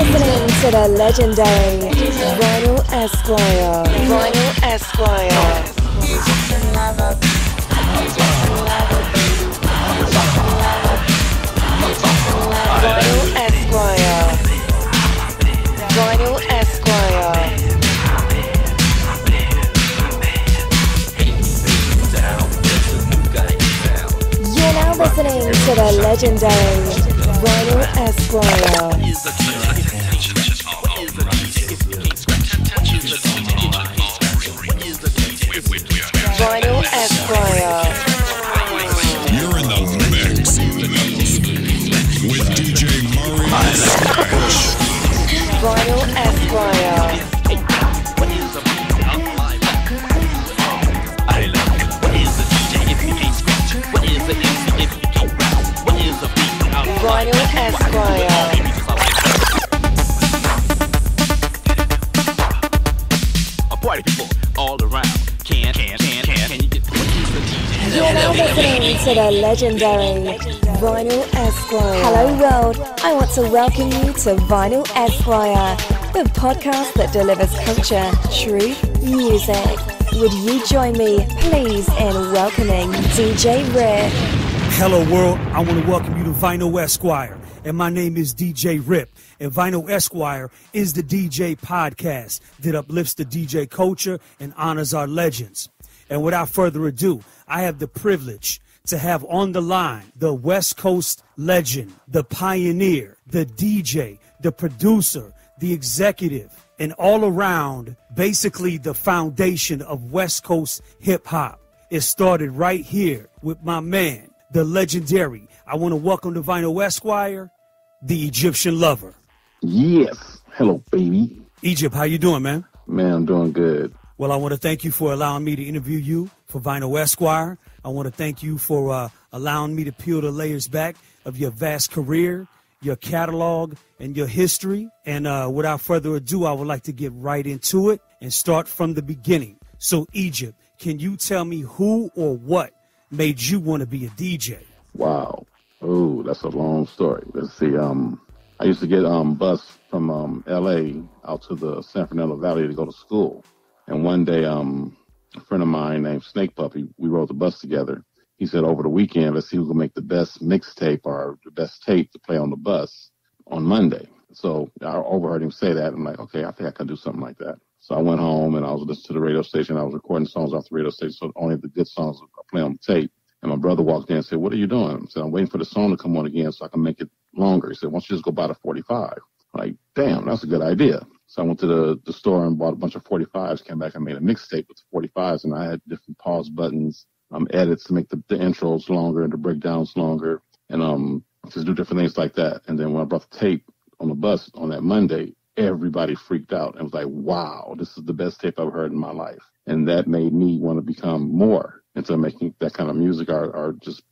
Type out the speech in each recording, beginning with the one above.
listening to the legendary Vinyl Esquire. Vinyl Esquire. Vinyl Esquire. Vinyl Esquire. You're now listening to the legendary Vinyl Esquire. Vinyl Esquire. You're in the mix with DJ Murray. Vinyl Esquire. Vinyl Esquire. Party people all around. Can you get You're now listening to the legendary Vinyl Esquire. Hello world, I want to welcome you to Vinyl Esquire, the podcast that delivers culture, truth, music. Would you join me, please, in welcoming DJ Rip? Hello world, I want to welcome you to Vinyl Esquire, and my name is DJ Rip, and Vinyl Esquire is the DJ podcast that uplifts the DJ culture and honors our legends. And without further ado, I have the privilege to have on the line the West Coast legend, the pioneer, the DJ, the producer, the executive, and all around, basically the foundation of West Coast hip hop. It started right here with my man, the legendary. I want to welcome to Vinyl Esquire, the Egyptian Lover. Yes. Hello, baby. Egypt, how you doing, man? Man, I'm doing good. Well, I want to thank you for allowing me to interview you for Vinyl Esquire. I want to thank you for allowing me to peel the layers back of your vast career, your catalog, and your history. And without further ado, I would like to get right into it and start from the beginning. So, Egypt, can you tell me who or what made you want to be a DJ? Wow. Oh, that's a long story. Let's see. I used to get bus from L.A. out to the San Fernando Valley to go to school. And one day, a friend of mine named Snake Puppy, we rode the bus together. He said, over the weekend, let's see who can make the best mixtape or the best tape to play on the bus on Monday. So I overheard him say that. I'm like, okay, I think I can do something like that. So I went home and I was listening to the radio station. I was recording songs off the radio station, so only the good songs I play on the tape. And my brother walked in and said, what are you doing? I said, I'm waiting for the song to come on again so I can make it longer. He said, why don't you just go buy the 45? I'm like, damn, that's a good idea. So I went to the store and bought a bunch of 45s, came back and made a mixtape with the 45s, and I had different pause buttons, edits to make the intros longer and the breakdowns longer, and just do different things like that. And then when I brought the tape on the bus on that Monday, everybody freaked out and was like, wow, this is the best tape I've heard in my life. And that made me want to become more into making that kind of music or just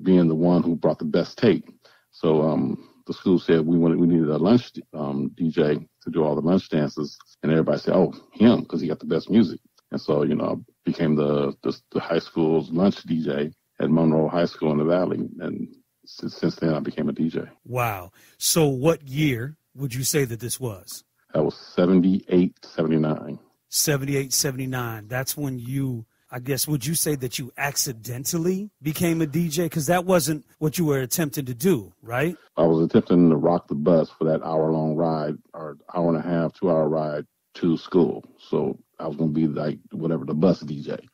being the one who brought the best tape. So the school said we needed a lunch DJ to do all the lunch dances, and everybody said, oh, him, because he got the best music. And so, I became the high school's lunch DJ at Monroe High School in the Valley, and since then I became a DJ. Wow. So what year would you say that this was? That was 78, 79. 78, 79. That's when you, I guess, would you say that you accidentally became a DJ? Because that wasn't what you were attempting to do, right? I was attempting to rock the bus for that hour-long ride, or hour and a half, 2-hour ride to school. So I was going to be like whatever, the bus DJ.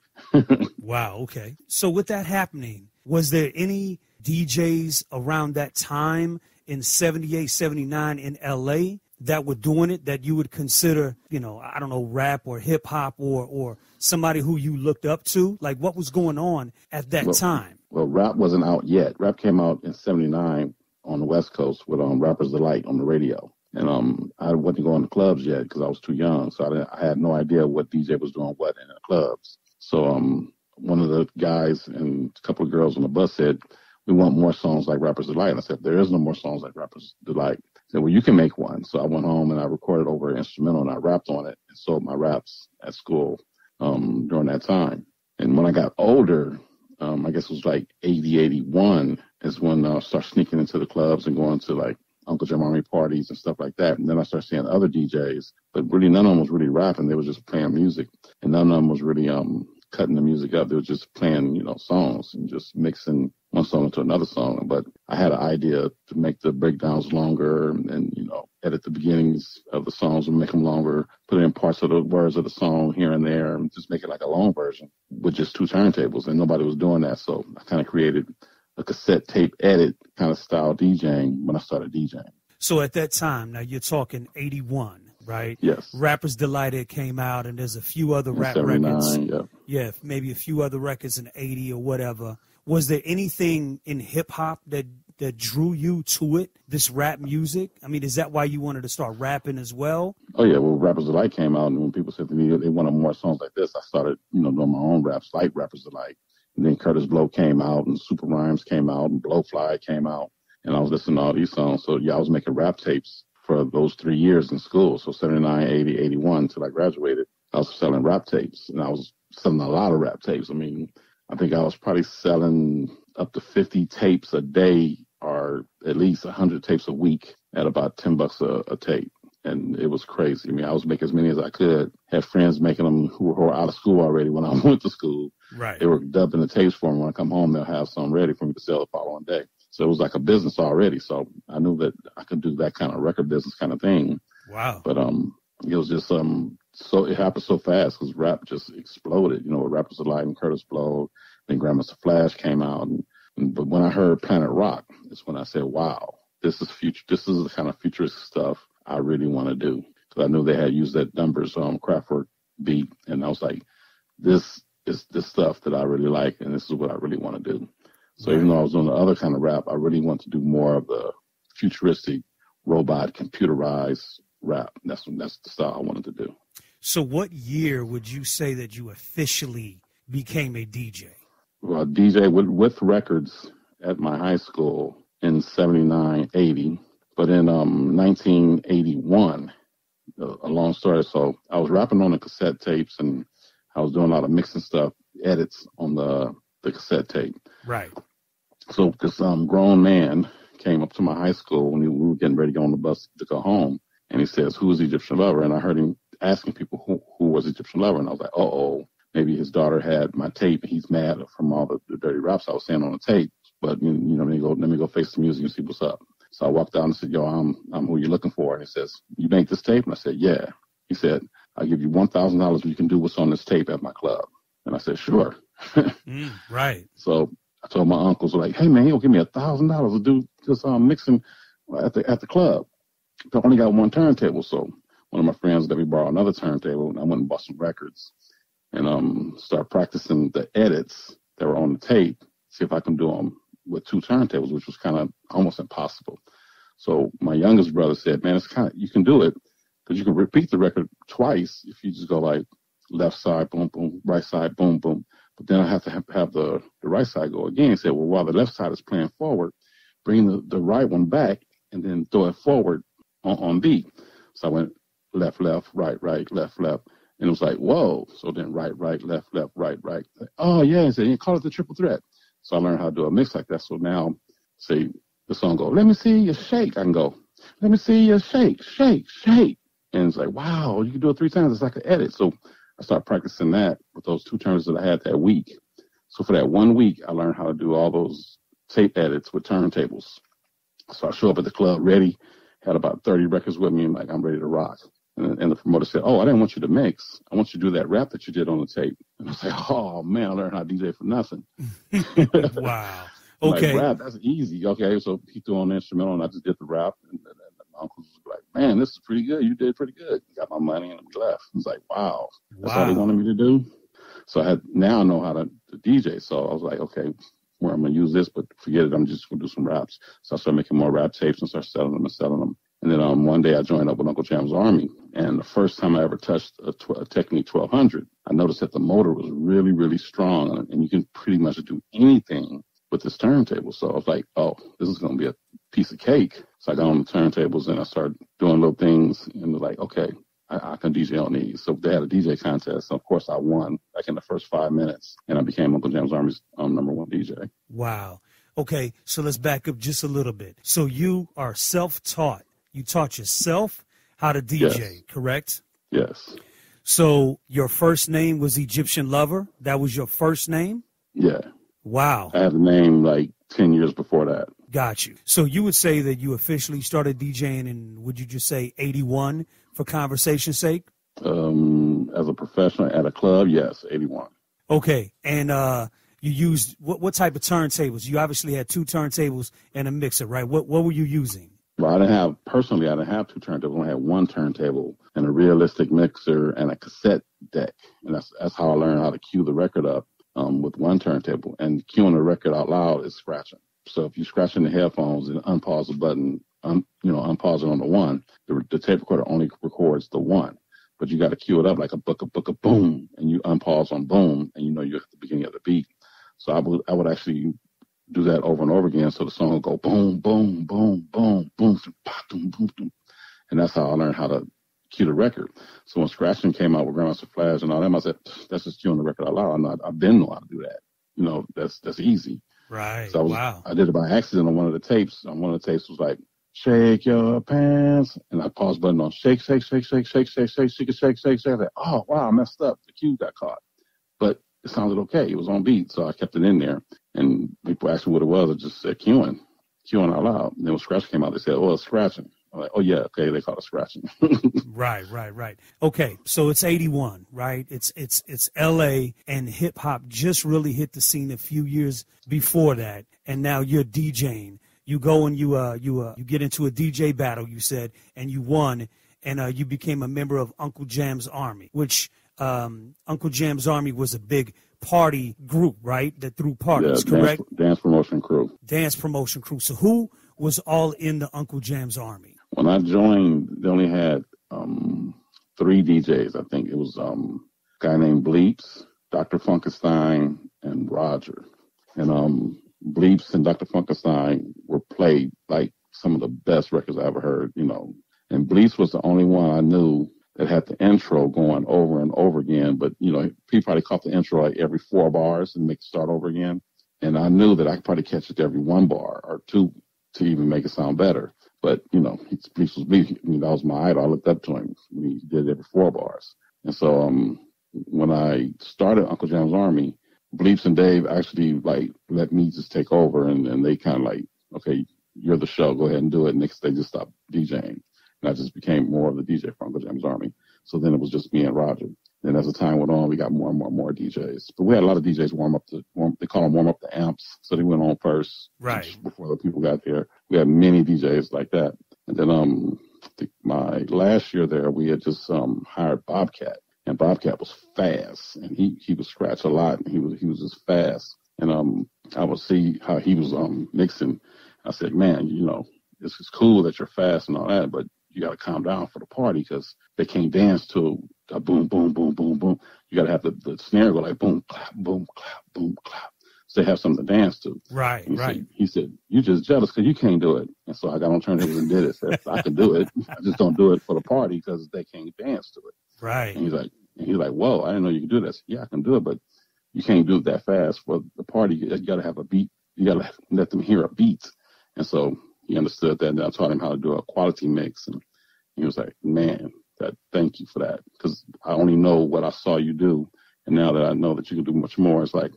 Wow, okay. So with that happening, was there any DJs around that time in 78, 79 in L.A. that were doing it that you would consider, I don't know, rap or hip hop or somebody who you looked up to? Like, what was going on at that time? Well, rap wasn't out yet. Rap came out in 79 on the West Coast with Rappers Delight on the radio. And I wasn't going to clubs yet because I was too young. So I had no idea what DJ was doing what in the clubs. So one of the guys and a couple of girls on the bus said, we want more songs like Rappers Delight. And I said, there is no more songs like Rappers Delight. I said, well, you can make one. So I went home and I recorded over an instrumental and I rapped on it and sold my raps at school during that time. And when I got older, I guess it was like 80, 81 is when I started sneaking into the clubs and going to like Uncle Jim Army parties and stuff like that. And then I started seeing other DJs, but really none of them was really rapping. They was just playing music, and none of them was really cutting the music up. They were just playing, songs and just mixing one song into another song. But I had an idea to make the breakdowns longer and edit the beginnings of the songs and make them longer, put in parts of the words of the song here and there, and just make it like a long version with just 2 turntables. And nobody was doing that. So I kind of created a cassette tape edit kind of style DJing when I started DJing. So at that time, now you're talking 81, right? Yes. Rappers Delighted came out, and there's a few other rap 79, records. yeah. Yeah, maybe a few other records in 80 or whatever. Was there anything in hip-hop that drew you to it, this rap music? I mean, is that why you wanted to start rapping as well? Oh, yeah. Well, Rappers Delight came out, and when people said to me they wanted more songs like this, I started, doing my own raps like Rappers Delight. And then Curtis Blow came out, and Super Rhymes came out, and Blowfly came out, and I was listening to all these songs. So, yeah, I was making rap tapes for those 3 years in school. So 79, 80, 81 until I graduated, I was selling rap tapes, and I was selling a lot of rap tapes. I mean, I think I was probably selling up to 50 tapes a day or at least 100 tapes a week at about $10 a tape. And it was crazy. I mean, I was making as many as I could. Had friends making them who were out of school already when I went to school. Right. They were dubbing the tapes for me. When I come home, they'll have some ready for me to sell the following day. So it was like a business already. So I knew that I could do that kind of record business kind of thing. Wow. But it was just so it happened so fast because rap just exploded. Rappers Delight and Curtis Blow, then Grandmaster Flash came out, but when I heard Planet Rock, it's when I said, "Wow, this is future. This is the kind of futuristic stuff I really want to do." Because I knew they had used that Numbers Kraftwerk beat, and I was like, "This is the stuff that I really like, and this is what I really want to do." So even though I was doing the other kind of rap, I really want to do more of the futuristic, robot, computerized rap. That's the style I wanted to do. So what year would you say that you officially became a DJ? Well, DJ with records at my high school in 79, 80. But in 1981, a long story. So I was rapping on the cassette tapes, and I was doing a lot of mixing stuff, edits on the cassette tape. Right. So this grown man came up to my high school when we were getting ready to go on the bus to go home, and he says, "Who is Egyptian Lover?" And I heard him asking people who was Egyptian Lover, and I was like, "Uh-oh, maybe his daughter had my tape, and he's mad from all the dirty raps I was saying on the tape. But let me go face the music and see what's up." So I walked out and said, "Yo, I'm who you're looking for." And he says, "You make this tape?" And I said, "Yeah." He said, "I'll give you $1,000 if you can do what's on this tape at my club." And I said, "Sure." Right. So I told my uncles, like, "Hey man, he'll give me $1,000 to do this mixing at the club." I only got one turntable, so one of my friends let me borrow another turntable, and I went and bought some records and start practicing the edits that were on the tape, see if I can do them with 2 turntables, which was kind of almost impossible. So my youngest brother said, "Man, you can do it because you can repeat the record twice if you just go like left side, boom, boom, right side, boom, boom. But then I have to have the right side go again." He said, "Well, while the left side is playing forward, bring the right one back and then throw it forward on beat." So I went left, left, right, right, left, left. And it was like, whoa. So then right, right, left, left, right, right. Like, oh, yeah. He said, "You call it the triple threat." So I learned how to do a mix like that. So now, say the song go, "Let me see you shake." I can go, "Let me see you shake, shake, shake." And it's like, wow, you can do it 3 times. It's like an edit. So I started practicing that with those 2 turns that I had that week. So for that 1 week, I learned how to do all those tape edits with turntables. So I show up at the club ready, had about 30 records with me, and like, I'm ready to rock. And the promoter said, "Oh, I didn't want you to mix. I want you to do that rap that you did on the tape." And I was like, "Oh, man, I learned how to DJ for nothing." Wow. Okay. Like, rap, that's easy. Okay, so he threw on the instrumental, and I just did the rap. And my uncles was like, "Man, this is pretty good. You did pretty good." Got my money, and we left. I was like, wow. That's all they wanted me to do. So I know how to DJ. So I was like, okay, where I'm going to use this, but forget it. I'm just going to do some raps. So I started making more rap tapes and started selling them. And then one day I joined up with Uncle Jam's Army. And the first time I ever touched a Technique 1200, I noticed that the motor was really, really strong. And you can pretty much do anything with this turntable. So I was like, oh, this is going to be a piece of cake. So I got on the turntables and I started doing little things. And it was like, okay, I can DJ on these. So they had a DJ contest. So of course I won like in the first 5 minutes. And I became Uncle Jam's Army's #1 DJ. Wow. Okay, so let's back up just a little bit. So you are self-taught. You taught yourself how to DJ, Yes. correct? Yes. So your first name was Egyptian Lover? That was your first name? Yeah. Wow. I had the name like 10 years before that. Got you. So you would say that you officially started DJing in, would you just say 81 for conversation's sake? As a professional at a club, yes, 81. Okay. And you used, what type of turntables? You obviously had 2 turntables and a mixer, right? What were you using? Well, I didn't have 2 turntables. I only had 1 turntable and a realistic mixer and a cassette deck. And that's how I learned how to cue the record up with 1 turntable. And cueing the record out loud is scratching. So if you scratch in the headphones and unpause the button, unpause it on the 1, the tape recorder only records the 1. But you got to cue it up like a book, boom, and you unpause on boom, and you're at the beginning of the beat. So I would actually do that over and over again, so the song will go boom, boom, boom, boom, boom, boom, boom, boom, and that's how I learned how to cue the record. So when scratching came out with Grandmaster Flash and all that, I said, that's just cueing the record out loud. I've been know how to do that. That's easy. Right. So Wow. I did it by accident on one of the tapes. On one of the tapes was like, shake your pants, and I paused button on shake, shake, shake, shake, shake, shake, shake, shake, shake, shake, shake. I was like, oh wow, I messed up. The cue got caught, but it sounded okay. It was on beat, so I kept it in there. And people asked me what it was. I just said cueing out loud. And then when scratch came out, they said, oh, it's scratching. I'm like, oh yeah, okay, they call it scratching. Right. Okay, so it's 81, right? It's LA, and hip hop just really hit the scene a few years before that, and now you're DJing. You go and you get into a DJ battle, you said, and you won, and you became a member of Uncle Jam's Army, which Uncle Jam's Army was a big party group, right? That threw parties, correct? Dance promotion crew. Dance promotion crew. So who was all in the Uncle Jam's Army? When I joined, they only had 3 DJs. I think it was a guy named Bleeps, Dr. Funkenstein, and Roger. And Bleeps and Dr. Funkenstein were played like some of the best records I ever heard, And Bleeps was the only one I knew that had the intro going over and over again. But, people probably caught the intro like every 4 bars and make it start over again. And I knew that I could probably catch it every 1 bar or 2 to even make it sound better. But, Bleeps was Bleeps. That was my idol. I looked up to him when he did it every 4 bars. And so when I started Uncle Jam's Army, Bleeps and Dave actually let me just take over, and they kind of okay, you're the show, go ahead and do it. Next, they just stopped DJing, and I just became more of the DJ for Uncle Jam's Army. So then it was just me and Roger. And as the time went on, we got more and more DJs. But we had a lot of DJs they call them warm up the amps. So they went on first, right, before the people got there. We had many DJs like that. And then my last year there, we had just hired Bobcat. And Bobcat was fast, and he would scratch a lot, and he was just fast. And I would see how he was mixing. I said, man, it's cool that you're fast and all that, but you got to calm down for the party because they can't dance to a boom, boom, boom, boom, boom. You got to have the snare go like boom, clap, boom, clap, boom, clap. So they have something to dance to. Right, right. He said, you're just jealous because you can't do it. And so I got on turntables and did it. Said, I can do it. I just don't do it for the party because they can't dance to it. Right. And he's like, whoa, I didn't know you could do this. Yeah, I can do it, but you can't do it that fast. For the party, you got to have a beat. You got to let them hear a beat. And so he understood that, and I taught him how to do a quality mix. And he was like, man, thank you for that, because I only know what I saw you do. And now that I know that you can do much more, it's like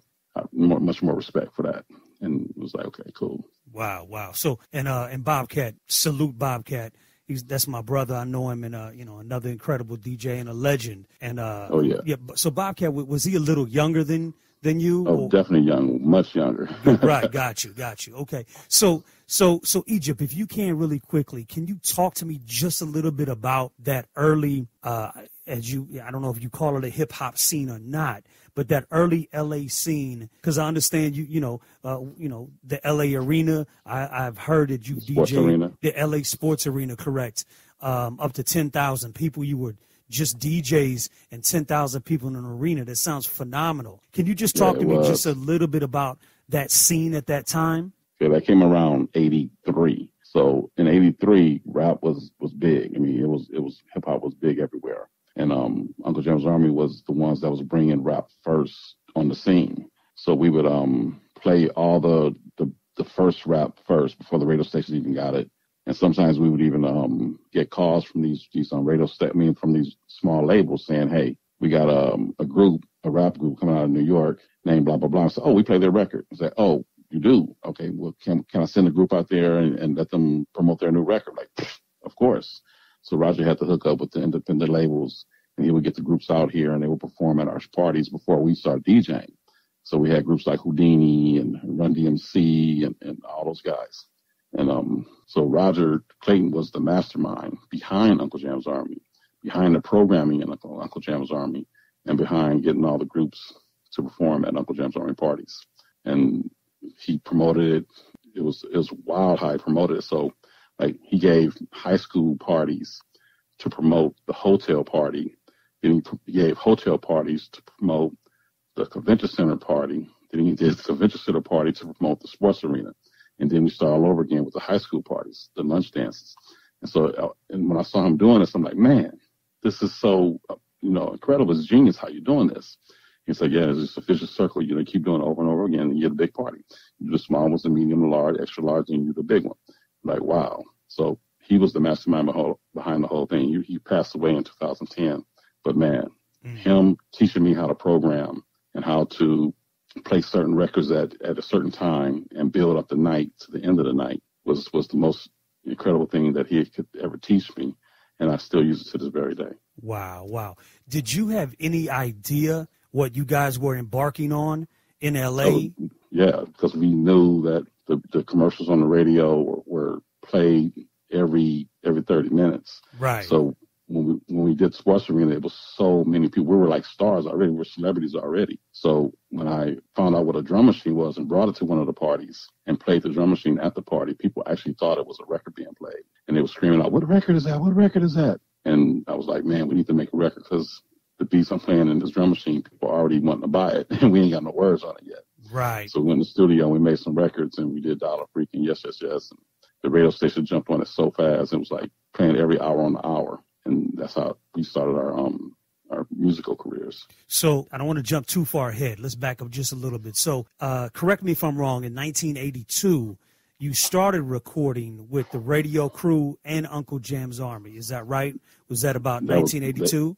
much more respect for that. And it was like, okay, cool. Wow. So, and Bobcat, salute Bobcat. That's my brother. I know him, and another incredible DJ and a legend. And oh yeah. So Bobcat, was he a little younger than you? Oh, definitely young, much younger. Right. Got you. Okay. So Egypt, if you can really quickly, can you talk to me just a little bit about that early, I don't know if you call it a hip hop scene or not, but that early LA scene, because I understand the LA arena. I've heard that you DJ the LA Sports Arena, correct? Up to 10,000 people. You were just DJs and 10,000 people in an arena. That sounds phenomenal. Can you just talk to me just a little bit about that scene at that time? Yeah, that came around 83. So in 83, rap was big. I mean, it was hip hop was big everywhere. And Uncle Jam's Army was the ones that was bringing rap first on the scene. So we would play all the first rap first before the radio stations even got it. And sometimes we would even get calls from these radio from these small labels saying, hey, we got a rap group coming out of New York named blah, blah, blah. So, we play their record. I say, oh, you do? Okay, well, can I send a group out there and let them promote their new record? Like, of course. So Roger had to hook up with the independent labels, and he would get the groups out here, and they would perform at our parties before we started DJing. So we had groups like Houdini and Run DMC and all those guys. And so Roger Clayton was the mastermind behind Uncle Jam's Army, behind the programming in Uncle Jam's Army, and behind getting all the groups to perform at Uncle Jam's Army parties. And he promoted it. It was wild how he promoted it. So, like, he gave high school parties to promote the hotel party. Then he gave hotel parties to promote the convention center party. Then he did the convention center party to promote the sports arena. And then we start all over again with the high school parties, the lunch dances. And so, and when I saw him doing this, I'm like, man, this is so, incredible. It's genius how you're doing this. He said, yeah, it's just a vicious circle. Keep doing it over and over again, and you get a big party. You do the small ones, the medium, the large, extra large, and you do the big one. Like, wow. So he was the mastermind behind the whole thing. He passed away in 2010. But, man, him teaching me how to program and how to play certain records at a certain time and build up the night to the end of the night was the most incredible thing that he could ever teach me. And I still use it to this very day. Wow. Did you have any idea what you guys were embarking on in L.A.? So, yeah, because we knew that the commercials on the radio were played every 30 minutes. Right. So when we did Sports Arena, it was so many people. We were like stars already. We were celebrities already. So when I found out what a drum machine was and brought it to one of the parties and played the drum machine at the party, people actually thought it was a record being played. And they were screaming out, what record is that? What record is that? And I was like, man, we need to make a record because the beats I'm playing in this drum machine, people are already wanting to buy it, and we ain't got no words on it yet. Right. So we went in the studio and we made some records, and we did Dollar Freak and Yes, Yes, Yes. And the radio station jumped on it so fast. It was like playing every hour on the hour. And that's how we started our musical careers. So I don't want to jump too far ahead. Let's back up just a little bit. So correct me if I'm wrong. In 1982, you started recording with the radio crew and Uncle Jam's Army. Is that right? Was that about 1982?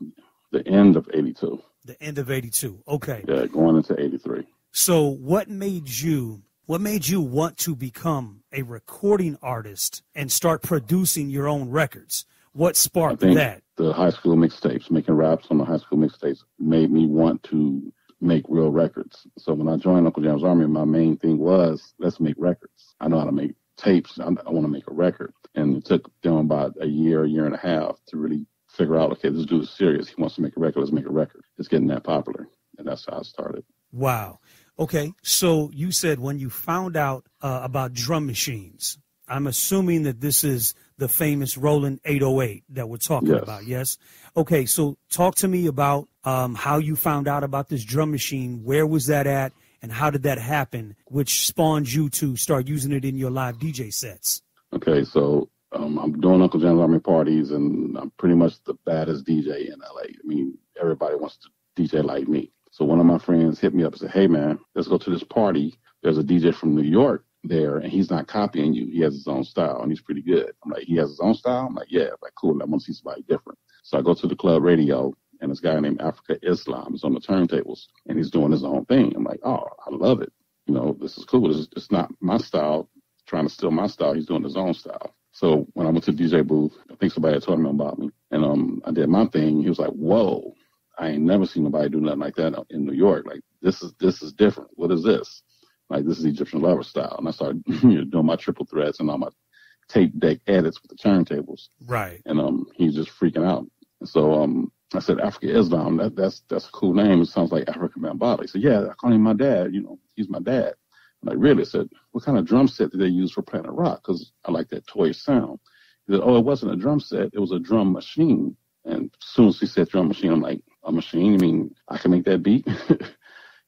The end of 82. The end of 82. Okay. Yeah, going into 83. So what made you want to become a recording artist and start producing your own records? What sparked that? The high school mixtapes, making raps on the high school mixtapes, made me want to make real records. So when I joined Uncle Jam's Army, my main thing was, let's make records. I know how to make tapes. I want to make a record. And it took them about a year and a half to really figure out, okay, this dude is serious. He wants to make a record. Let's make a record. It's getting that popular. And that's how I started. Wow. Okay. So you said when you found out about drum machines, I'm assuming that this is the famous Roland 808 that we're talking about, yes? Okay, so talk to me about how you found out about this drum machine. Where was that at, and how did that happen, which spawned you to start using it in your live DJ sets? Okay, so I'm doing Uncle Jam's Army parties, and I'm pretty much the baddest DJ in L.A. I mean, everybody wants to DJ like me. So one of my friends hit me up and said, hey, man, let's go to this party. There's a DJ from New York there, and he's not copying you. He has his own style, and he's pretty good. I'm like, he has his own style? I'm like, yeah. I'm like, cool. I want to see somebody different. So I go to the club radio, and this guy named Africa Islam is on the turntables, and he's doing his own thing. I'm like, oh, I love it. This is cool. It's not my style, trying to steal my style. He's doing his own style. So when I went to the DJ booth, I think somebody had told him about me, and I did my thing. He was like, whoa, I ain't never seen nobody do nothing like that in New York. Like, this is different. What is this? Like, this is Egyptian lover style. And I started doing my triple threats and all my tape deck edits with the turntables. Right. And he's just freaking out. And so I said, Africa Islam, that's a cool name. It sounds like Africa Bambaataa. He said, yeah, I call him my dad. He's my dad. I'm like, really? I said, what kind of drum set did they use for Planet Rock? Because I like that toy sound. He said, oh, it wasn't a drum set. It was a drum machine. And as soon as he said drum machine, I'm like, a machine? You mean I can make that beat?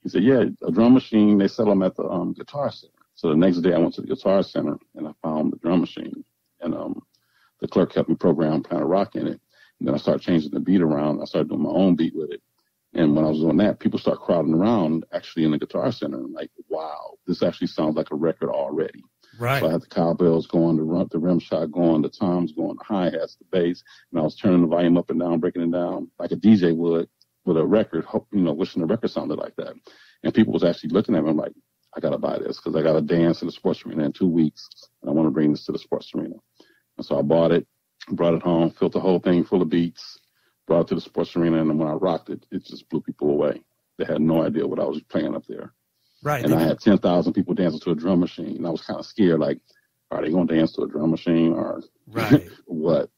He said, yeah, a drum machine. They sell them at the Guitar Center. So the next day I went to the Guitar Center and I found the drum machine. And the clerk helped me program Planet Rock in it. And then I started changing the beat around. I started doing my own beat with it. And when I was doing that, people started crowding around actually in the Guitar Center. I'm like, wow, this actually sounds like a record already. Right. So I had the cowbells going, the rim shot going, the toms going, the hi-hats, the bass, and I was turning the volume up and down, breaking it down like a DJ would with a record, wishing the record sounded like that. And people was actually looking at me. I'm like, I got to buy this because I got to dance in the sports arena in 2 weeks, and I want to bring this to the sports arena. And so I bought it, brought it home, filled the whole thing full of beats, brought it to the sports arena, and then when I rocked it, it just blew people away. They had no idea what I was playing up there. Right. And I had 10,000 people dancing to a drum machine. And I was kind of scared, like, are they going to dance to a drum machine or right. what?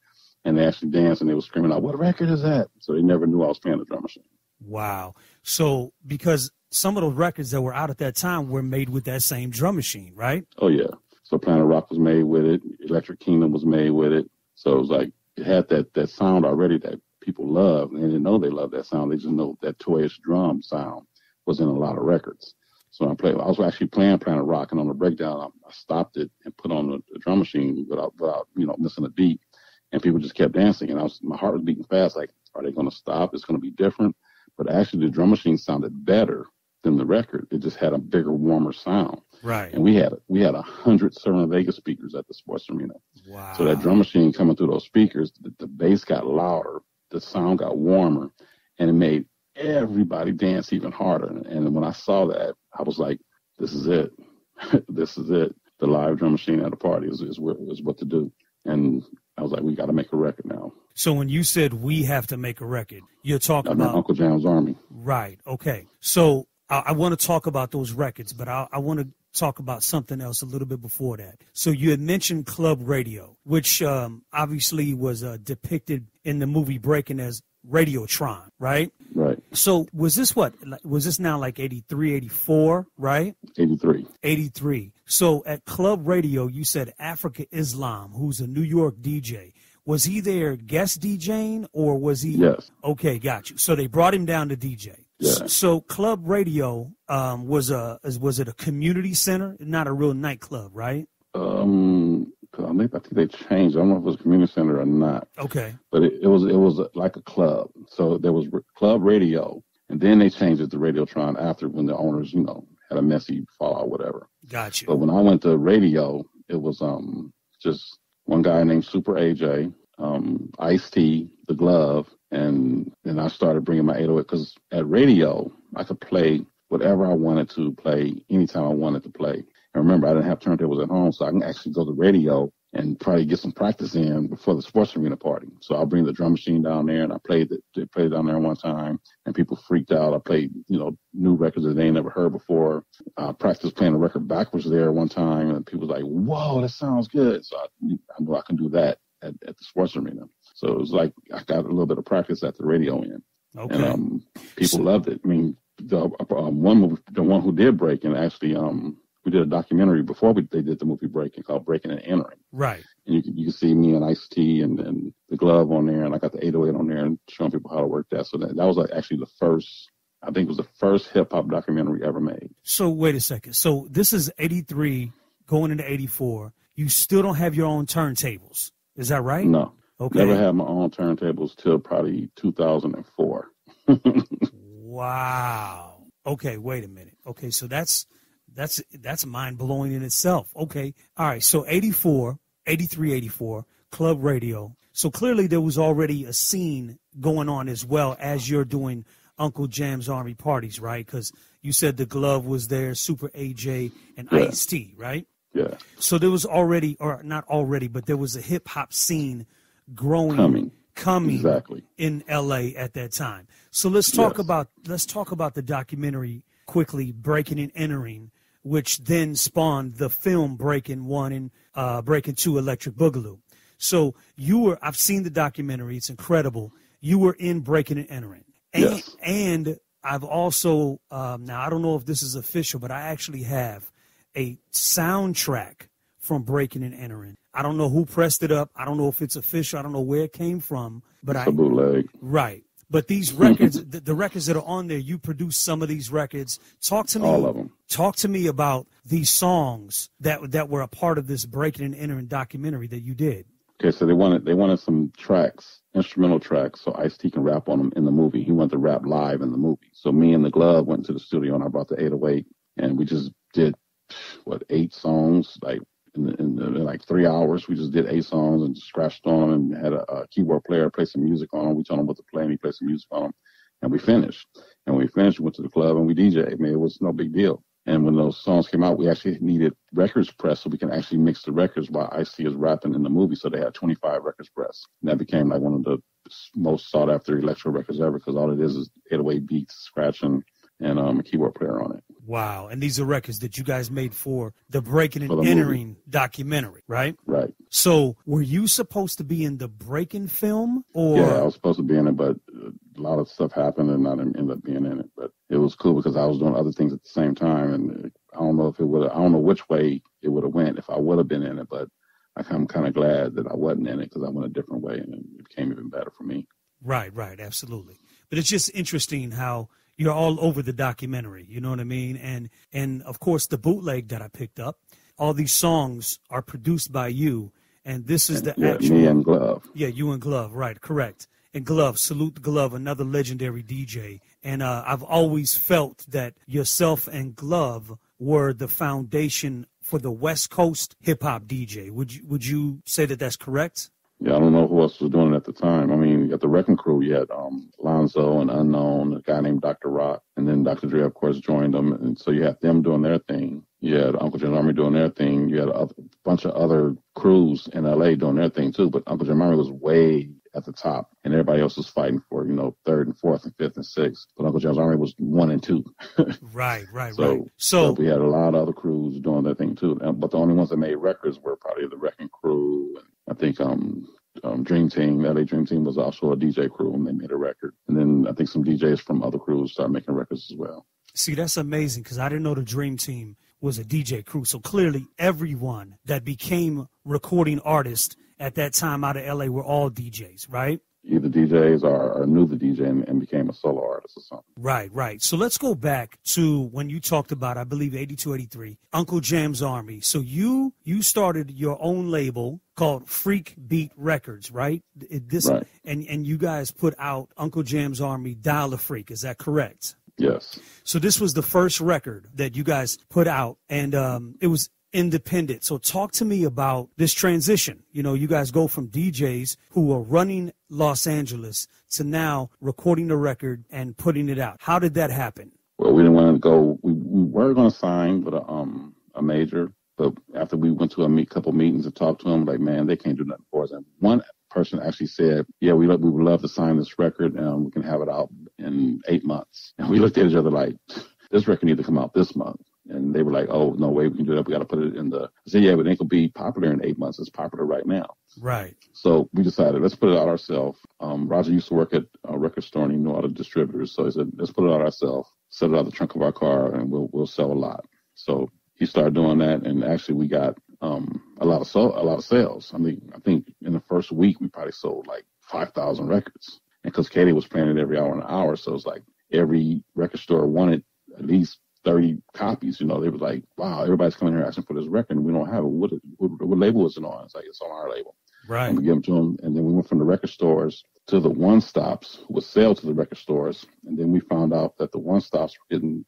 And they actually danced, and they were screaming out, what record is that? So they never knew I was playing the drum machine. Wow. So because some of those records that were out at that time were made with that same drum machine, right? Oh, yeah. So Planet Rock was made with it. Electric Kingdom was made with it. So it was like it had that sound already that people loved. And they didn't know they loved that sound. They just know that toyish drum sound was in a lot of records. So I was actually playing Planet Rock, and on the breakdown, I stopped it and put on the drum machine without missing a beat. And people just kept dancing. And my heart was beating fast, like, are they going to stop? It's going to be different. But actually, the drum machine sounded better than the record. It just had a bigger, warmer sound. Right. And we had 100 Cerna Vega speakers at the sports arena. Wow. So that drum machine coming through those speakers, the bass got louder, the sound got warmer, and it made everybody dance even harder. And when I saw that, I was like, this is it. This is it. The live drum machine at a party is what to do. And I was like, we got to make a record now. So when you said we have to make a record, you're talking about Uncle Jam's Army. Right. Okay. So I want to talk about those records, but I want to talk about something else a little bit before that. So you had mentioned Club Radio, which obviously was depicted in the movie Breakin as Radiotron, right? Right. So was this now like 83, 84, right? 83. 83. So at Club Radio, you said Africa Islam, who's a New York DJ. Was he there guest DJing or was he? Yes. Okay, got you. So they brought him down to DJ. Yeah. So Club Radio was it a community center, not a real nightclub, right? I think they changed. I don't know if it was a community center or not. Okay. But it was like a club. So there was Club Radio, and then they changed it to Radiotron after when the owners, had a messy fallout, whatever. Got you. But when I went to radio, it was just one guy named Super AJ, Ice-T, The Glove, and then I started bringing my 808 because at radio I could play whatever I wanted to play anytime I wanted to play. And remember, I didn't have turntables at home, so I can actually go to radio and probably get some practice in before the sports arena party. So I'll bring the drum machine down there, and I played it down there one time, and people freaked out. I played, new records that they ain't never heard before. I practiced playing the record backwards there one time, and people was like, whoa, that sounds good. So I knew I can do that at the sports arena. So it was like I got a little bit of practice at the radio end. Okay. And people loved it. I mean, the one who did Breakin, actually, we did a documentary before they did the movie Breakin called Breakin and Entering. Right. And you can see me and Ice-T and the Glove on there, and I got the 808 on there and showing people how to work that. So that was like actually the first, I think it was the first hip hop documentary ever made. So wait a second. So this is 83 going into 84. You still don't have your own turntables. Is that right? No. Okay. Never had my own turntables till probably 2004. Wow. Okay, wait a minute. Okay, so that's mind blowing in itself. Okay. All right. So 84, 83, 84, Club Radio. So clearly there was already a scene going on as well as you're doing Uncle Jam's Army parties, right? Because you said the Glove was there, Super AJ, and Yeah. Ice-T, right? Yeah. So there was already, or not already, but there was a hip hop scene growing, coming exactly in LA at that time. So let's talk Yes. about the documentary quickly, Breakin and Entering, which then spawned the film Breakin 1 and Breakin 2 Electric Boogaloo. So I've seen the documentary, it's incredible. You were in Breakin and Entering. Yes. And I've also, now I don't know if this is official, but I actually have a soundtrack from Breakin and Entering. I don't know who pressed it up. I don't know if it's official. I don't know where it came from. But it's a bootleg. Right. But these records, the records that are on there, you produced some of these records. Talk to me. All of them. Talk to me about these songs that were a part of this Breakin and Entering documentary that you did. Okay, so they wanted some tracks, instrumental tracks, so Ice-T can rap on them in the movie. He wanted to rap live in the movie. So me and the Glove went to the studio, and I brought the 808, and we just did 8 songs, like in like 3 hours. We just did 8 songs and scratched on them and had a keyboard player play some music on them. We told him what to play and he played some music on them. And we finished. And when we finished, we went to the club and we DJ'd. I mean, it was no big deal. And when those songs came out, we actually needed records pressed so we can actually mix the records while Ice-T is rapping in the movie. So they had 25 records pressed. And that became like one of the most sought after electro records ever because all it is 808 beats, scratching, and a keyboard player on it. Wow. And these are records that you guys made for the Breakin' and Entering documentary, right? Right. So were you supposed to be in the Breakin' film? Or? Yeah, I was supposed to be in it, but a lot of stuff happened and I didn't end up being in it. But it was cool because I was doing other things at the same time. And I don't know which way it would have went if I would have been in it, but I'm kind of glad that I wasn't in it because I went a different way and it became even better for me. Right, absolutely. But it's just interesting how you're all over the documentary, you know what I mean? And of course, the bootleg that I picked up, all these songs are produced by you, and this is the actual... me and Glove. Yeah, you and Glove, right, correct. And Glove, salute Glove, another legendary DJ. And I've always felt that yourself and Glove were the foundation for the West Coast hip-hop DJ. Would you say that that's correct? Yeah, I don't know who else was doing it at the time. I mean, you got the Wrecking Crew. You had Lonzo and Unknown, a guy named Dr. Rock, and then Dr. Dre, of course, joined them. And so you had them doing their thing. You had Uncle Jim's Army doing their thing. You had a bunch of other crews in L.A. doing their thing, too. But Uncle Jim's Army was way at the top, and everybody else was fighting for, 3rd and 4th and 5th and 6th. But Uncle Jim's Army was 1 and 2. Right. So we had a lot of other crews doing their thing, too. But the only ones that made records were probably the Wrecking Crew. And I think Dream Team, LA Dream Team was also a DJ crew, and they made a record. And then I think some DJs from other crews started making records as well. See, that's amazing because I didn't know the Dream Team was a DJ crew. So clearly everyone that became recording artists at that time out of LA were all DJs, right? Either DJs or knew the DJ and became a solo artist or something. Right. So let's go back to when you talked about, I believe, 82, 83, Uncle Jam's Army. So you started your own label called Freak Beat Records, right? Right. And you guys put out Uncle Jam's Army, Dial a Freak. Is that correct? Yes. So this was the first record that you guys put out, and it was independent. So talk to me about this transition. You guys go from DJs who were running Los Angeles to now recording the record and putting it out. How did that happen? Well, we didn't want to go. We were going to sign with a major, but after we went to a couple meetings and talked to them, like, man, they can't do nothing for us. And one person actually said, yeah, we would love to sign this record and we can have it out in 8 months. And we looked at each other like, this record needs to come out this month. And they were like, oh, no way we can do that. We got to put it in I said, yeah, but it ain't going to be popular in 8 months. It's popular right now. Right. So we decided, let's put it out ourselves. Roger used to work at a record store and he knew all the distributors. So he said, let's put it out ourselves, set it out the trunk of our car, and we'll sell a lot. So he started doing that. And actually we got a lot of sales. I mean, I think in the first week we probably sold like 5,000 records. And because Katie was playing it every hour and an hour, so it's like every record store wanted at least 30 copies. They were like, wow, everybody's coming here asking for this record and we don't have it. What label is it on? It's like, it's on our label. Right. And we give them to them. And then we went from the record stores to the one-stops who would sell to the record stores. And then we found out that the one-stops were getting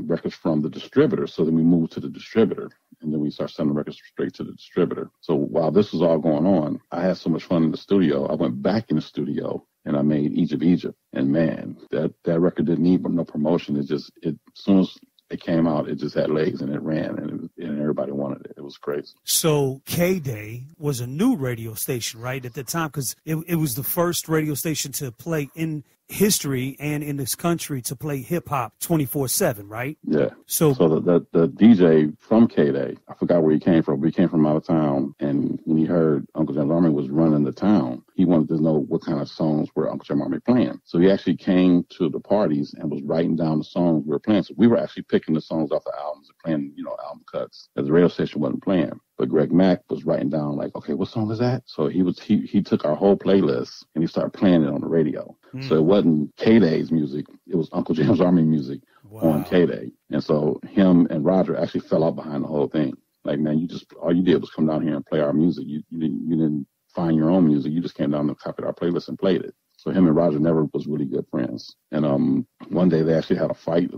records from the distributor. So then we moved to the distributor. And then we started sending records straight to the distributor. So while this was all going on, I had so much fun in the studio. I went back in the studio and I made Egypt. And man, that record didn't need no promotion. As soon as it came out, it just had legs and it ran and everybody wanted it. It was crazy. So K-Day was a new radio station, right, at the time, because it was the first radio station to play in history and in this country to play hip hop 24/7, right? Yeah. So the DJ from K-Day, I forgot where he came from, but he came from out of town. And when he heard Uncle Jam's Army was running the town, he wanted to know what kind of songs were Uncle Jam's Army playing. So he actually came to the parties and was writing down the songs we were playing. So we were actually picking the songs off the albums and playing, album cuts that the radio station wasn't playing. But Greg Mack was writing down like, okay, what song is that? So he took our whole playlist and he started playing it on the radio. So it wasn't K-Day's music. It was Uncle Jam's Army music on K-Day. And so him and Roger actually fell out behind the whole thing. Like, man, all you did was come down here and play our music. You didn't find your own music. You just came down and copied our playlist and played it. So him and Roger never was really good friends. And one day they actually had a fight.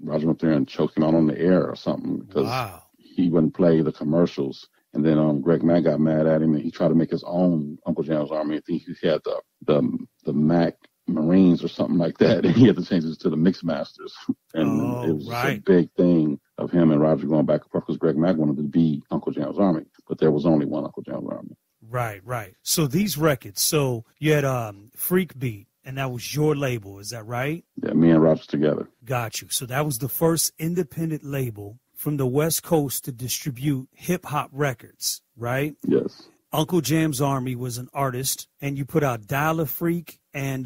Roger went there and choked him out on the air or something because he wouldn't play the commercials. And then Greg Mack got mad at him, and he tried to make his own Uncle Jam's Army. I think he had the Mac Marines or something like that, and he had to change it to the Mix Masters. And it was just a big thing of him and Roger going back and forth because Greg Mack wanted to be Uncle Jam's Army, but there was only one Uncle Jam's Army. Right. So these records, so you had Freak Beat, and that was your label, is that right? Yeah, me and Roger together. Got you. So that was the first independent label from the West Coast to distribute hip-hop records, right? Yes. Uncle Jam's Army was an artist, and you put out Dial a Freak and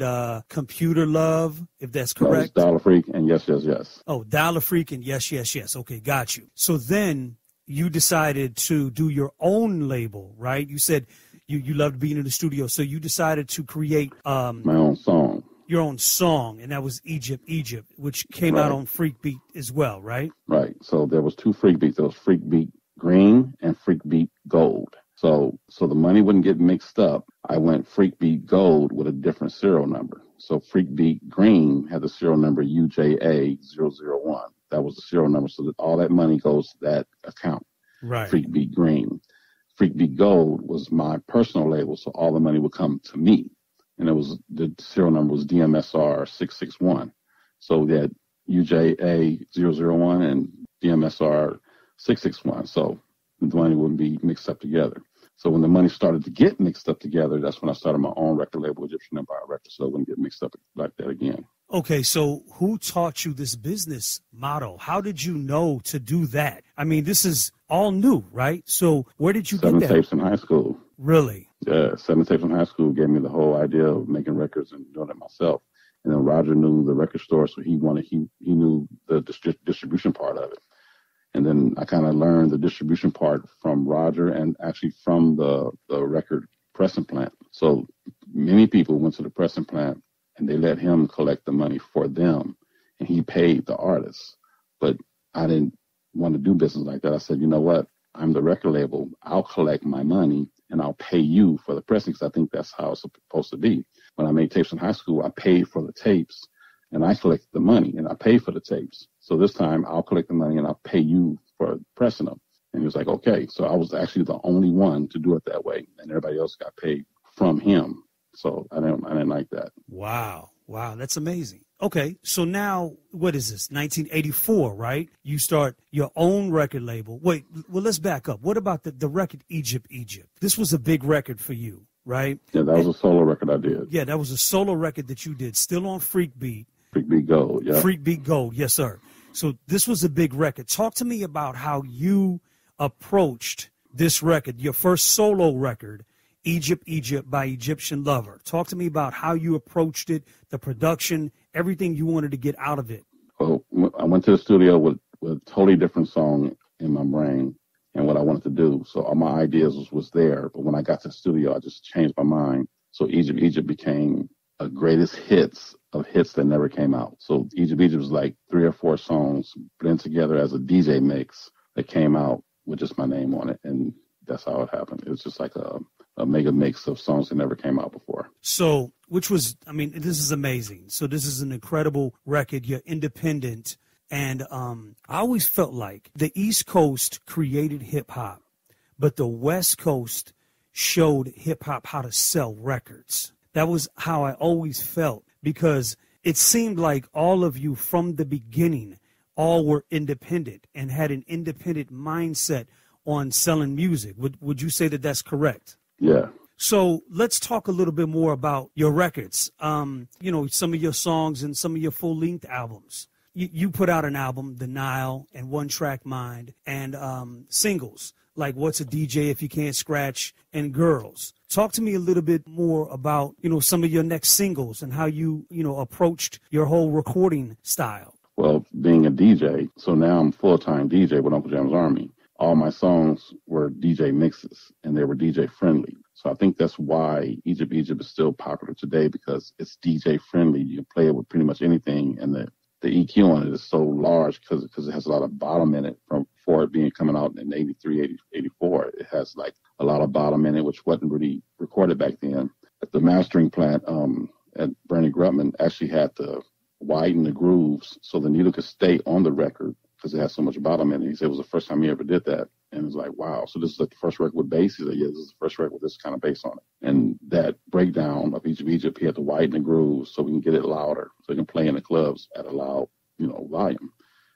Computer Love, if that's correct. Dial a Freak and Yes, Yes, Yes. Oh, Dial a Freak and Yes, Yes, Yes. Okay, got you. So then you decided to do your own label, right? You said you loved being in the studio, so you decided to create my own song. Your own song, and that was Egypt, which came out on Freak Beat as well, right? Right. So there was two Freak Beats. There was Freak Beat Green and Freak Beat Gold. So the money wouldn't get mixed up. I went Freak Beat Gold with a different serial number. So Freak Beat Green had the serial number UJA001. That was the serial number. So that all that money goes to that account. Right. Freak Beat Green. Freak Beat Gold was my personal label, so all the money would come to me. And the serial number was DMSR 661. So we had UJA001 and DMSR 661. So the money wouldn't be mixed up together. So when the money started to get mixed up together, that's when I started my own record label, Egyptian Empire Records, so it wouldn't get mixed up like that again. Okay, so who taught you this business model? How did you know to do that? I mean, this is all new, right? So where did you get that? 7 tapes in high school. Really? Yeah, 7 tapes in high school gave me the whole idea of making records and doing it myself. And then Roger knew the record store, so he knew the distribution part of it. And then I kind of learned the distribution part from Roger and actually from the record pressing plant. So many people went to the pressing plant and they let him collect the money for them, and he paid the artists. But I didn't want to do business like that. I said, you know what? I'm the record label. I'll collect my money and I'll pay you for the pressing, because I think that's how it's supposed to be. When I made tapes in high school, I paid for the tapes and I collected the money and I paid for the tapes. So this time I'll collect the money and I'll pay you for pressing them. And he was like, okay. So I was actually the only one to do it that way, and everybody else got paid from him. So I didn't like that. Wow, that's amazing. Okay, so now what is this? 1984, right? You start your own record label. Wait, well, let's back up. What about the record Egypt? This was a big record for you, right? Yeah, that was a solo record I did. Yeah, that was a solo record that you did, still on Freak Beat. Freak Beat Gold, yeah. Freak Beat Gold, yes, sir. So this was a big record. Talk to me about how you approached this record, your first solo record, Egypt by Egyptian Lover. Talk to me about how you approached it, the production, everything you wanted to get out of it. Well, I went to the studio with a totally different song in my brain and what I wanted to do. So all my ideas was there. But when I got to the studio, I just changed my mind. So Egypt became a greatest hits of hits that never came out. So Egypt was like 3 or 4 songs blended together as a DJ mix that came out with just my name on it. And that's how it happened. It was just like a mega mix of songs that never came out before. So, which was, I mean, this is amazing. So this is an incredible record. You're independent. And I always felt like the East Coast created hip hop, but the West Coast showed hip hop how to sell records. That was how I always felt, because it seemed like all of you from the beginning all were independent and had an independent mindset on selling music. Would you say that that's correct? Yeah. So let's talk a little bit more about your records. Some of your songs and some of your full-length albums. You put out an album, The Nile and One Track Mind, and singles like What's a DJ If You Can't Scratch and Girls. Talk to me a little bit more about, some of your next singles and how you, approached your whole recording style. Well, being a DJ, so now I'm full-time DJ with Uncle Jam's Army. All my songs were DJ mixes, and they were DJ friendly. So I think that's why Egypt is still popular today, because it's DJ friendly. You can play it with pretty much anything, and the EQ on it is so large because it has a lot of bottom in it for it being coming out in 83, 84. It has like a lot of bottom in it, which wasn't really recorded back then. At the mastering plant at Bernie Grutman actually had to widen the grooves so the needle could stay on the record, because it had so much bottom in it. He said it was the first time he ever did that. And it's like, wow. So this is like the first record with bass? He said, yeah, this is the first record with this kind of bass on it. And that breakdown of each of Egypt, he had to widen the grooves so we can get it louder, so he can play in the clubs at a loud, volume.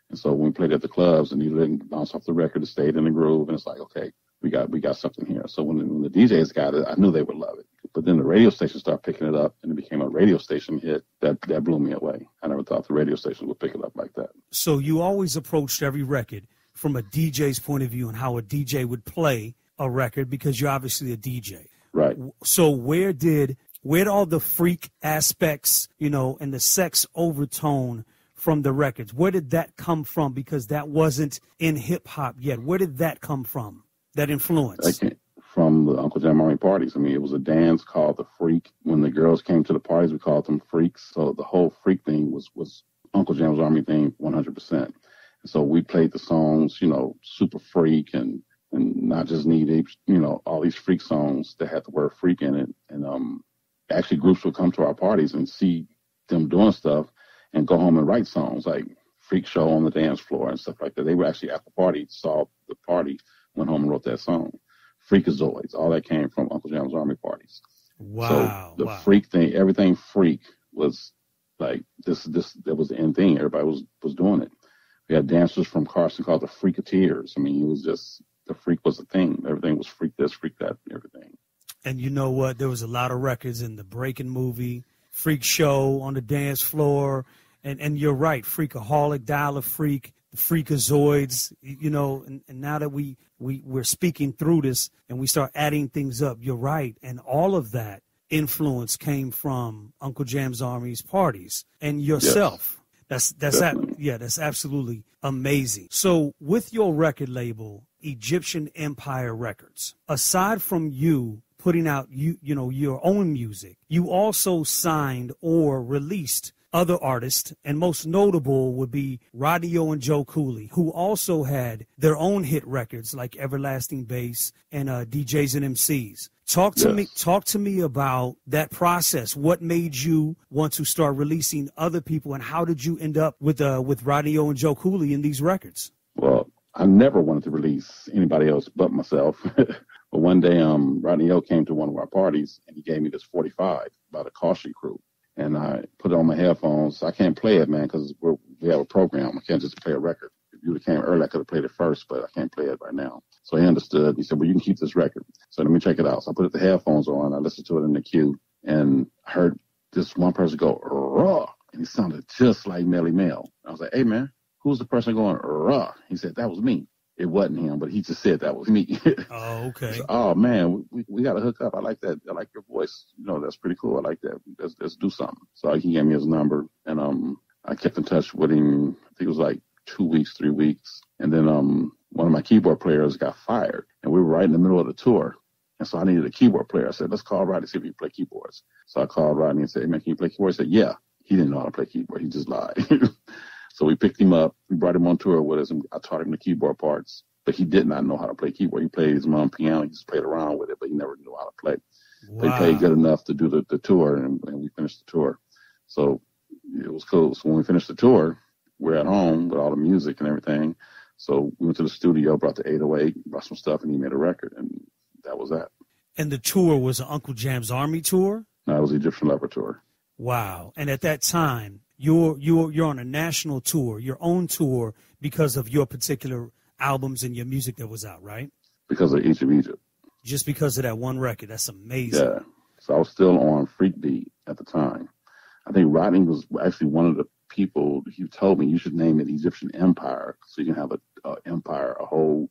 And so when we played at the clubs and he didn't bounce off the record, it stayed in the groove. And it's like, okay, we got something here. So when the DJs got it, I knew they would love it. But then the radio station started picking it up, and it became a radio station hit that blew me away. I never thought the radio station would pick it up like that. So you always approached every record from a DJ's point of view and how a DJ would play a record, because you're obviously a DJ. Right. So where did all the freak aspects, and the sex overtone from the records, where did that come from? Because that wasn't in hip hop yet. Where did that come from? That influence? That came from the Uncle Jam Army parties. I mean, it was a dance called the Freak. When the girls came to the parties, we called them freaks. So the whole freak thing was Uncle Jam's Army thing 100%. And so we played the songs, Super Freak and Not Just Need, all these freak songs that had the word freak in it. And actually groups would come to our parties and see them doing stuff and go home and write songs like Freak Show on the Dance Floor and stuff like that. They were actually at the party, saw the party, went home and wrote that song. Freakazoids, all that came from Uncle Jam's Army parties. Wow. So the freak thing, everything freak was like this that was the end thing. Everybody was doing it. We had dancers from Carson called the Freakateers. I mean, it was just, the freak was a thing. Everything was freak this, freak that, everything. And you know what? There was a lot of records in the Breakin movie, Freak Show on the Dance Floor. And you're right, Freakaholic, Dial a Freak, the Freakazoids, and now that we're speaking through this and we start adding things up, you're right. And all of that influence came from Uncle Jam's Army's parties and yourself. Yes. That's absolutely amazing. So with your record label, Egyptian Empire Records, aside from you putting out your own music, you also signed or released other artists, and most notable would be Rodney O and Joe Cooley, who also had their own hit records like Everlasting Bass and DJs and MCs. Talk to me about that process. What made you want to start releasing other people, and how did you end up with Rodney O and Joe Cooley in these records? Well, I never wanted to release anybody else but myself. But one day, Rodney O came to one of our parties, and he gave me this 45 by the Caution Crew. And I put it on my headphones. I can't play it, man, because we have a program. I can't just play a record. If you would have came early, I could have played it first, but I can't play it right now. So he understood. He said, well, you can keep this record. So let me check it out. So I put the headphones on. I listened to it in the queue, and I heard this one person go, raw. And he sounded just like Melly Mel. I was like, hey, man, who's the person going, raw? He said, that was me. It wasn't him, but he just said that was me. Oh, okay. So, oh, man, we got to hook up. I like that. I like your voice. That's pretty cool. I like that. Let's do something. So he gave me his number, and I kept in touch with him. I think it was like 2 weeks, 3 weeks. And then one of my keyboard players got fired, and we were right in the middle of the tour. And so I needed a keyboard player. I said, let's call Rodney, see if he can play keyboards. So I called Rodney and said, hey, man, can you play keyboards? He said, yeah. He didn't know how to play keyboard. He just lied. So we picked him up. We brought him on tour with us, and I taught him the keyboard parts. But he did not know how to play keyboard. He played his mom piano. He just played around with it, but he never knew how to play. Wow. But he played good enough to do the tour, and we finished the tour. So it was cool. So when we finished the tour, we're at home with all the music and everything. So we went to the studio, brought the 808, brought some stuff, and he made a record, and that was that. And the tour was an Uncle Jam's Army tour? No, it was the Egyptian Leopard tour. Wow. And at that time, you're on a national tour, your own tour, because of your particular albums and your music that was out, right? Because of Each of Egypt. Just because of that one record. That's amazing. Yeah. So I was still on Freak Beat at the time. I think Rodney was actually one of the people. He told me you should name it Egyptian Empire, so you can have a empire, a whole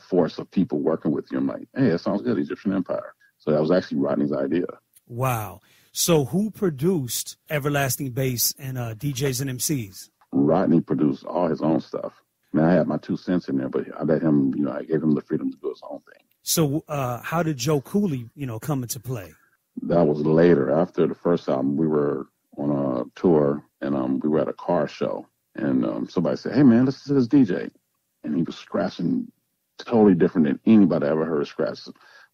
force of people working with you. I'm like, hey, that sounds good, Egyptian Empire. So that was actually Rodney's idea. Wow. So who produced Everlasting Bass and DJs and MCs? Rodney produced all his own stuff. I mean, I had my 2 cents in there, but I let him, I gave him the freedom to do his own thing. So how did Joe Cooley, come into play? That was later. After the first album, we were on a tour, and we were at a car show. And somebody said, hey, man, listen to this DJ. And he was scratching totally different than anybody I ever heard scratch.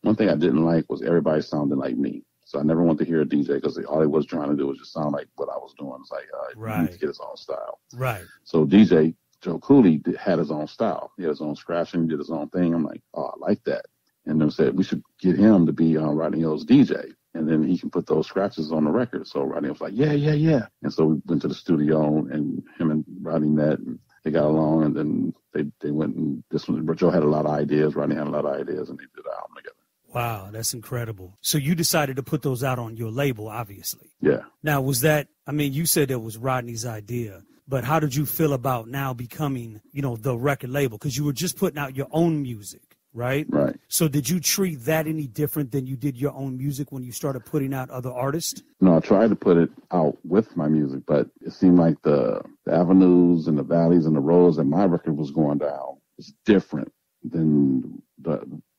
One thing I didn't like was everybody sounding like me. So I never wanted to hear a DJ because all he was trying to do was just sound like what I was doing. It's like, he needs to get his own style. Right. So DJ Joe Cooley had his own style. He had his own scratching, did his own thing. I'm like, oh, I like that. And then said we should get him to be Rodney Hill's DJ, and then he can put those scratches on the record. So Rodney was like, yeah. And so we went to the studio, and him and Rodney met, and they got along, and then they went and this one. Joe had a lot of ideas, Rodney had a lot of ideas, and they did an album together. Wow, that's incredible. So you decided to put those out on your label, obviously. Yeah. Now, was that, I mean, you said it was Rodney's idea, but how did you feel about now becoming, the record label? Because you were just putting out your own music, right? Right. So did you treat that any different than you did your own music when you started putting out other artists? No, I tried to put it out with my music, but it seemed like the avenues and the valleys and the roads that my record was going down was different than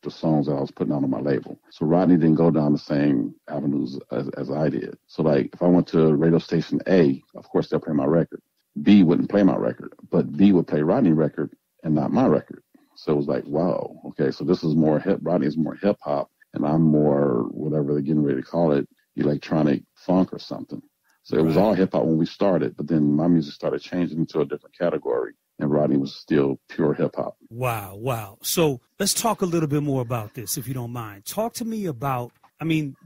the songs that I was putting out on my label. So Rodney didn't go down the same avenues as I did. So like if I went to radio station A, of course they'll play my record. B wouldn't play my record, but B would play Rodney's record and not my record. So it was like, wow, okay, so this is more Rodney is more hip hop and I'm more whatever they're getting ready to call it, electronic funk or something. So it was all hip hop when we started, but then my music started changing into a different category. And Rodney was still pure hip-hop. Wow. So let's talk a little bit more about this, if you don't mind. Talk to me about,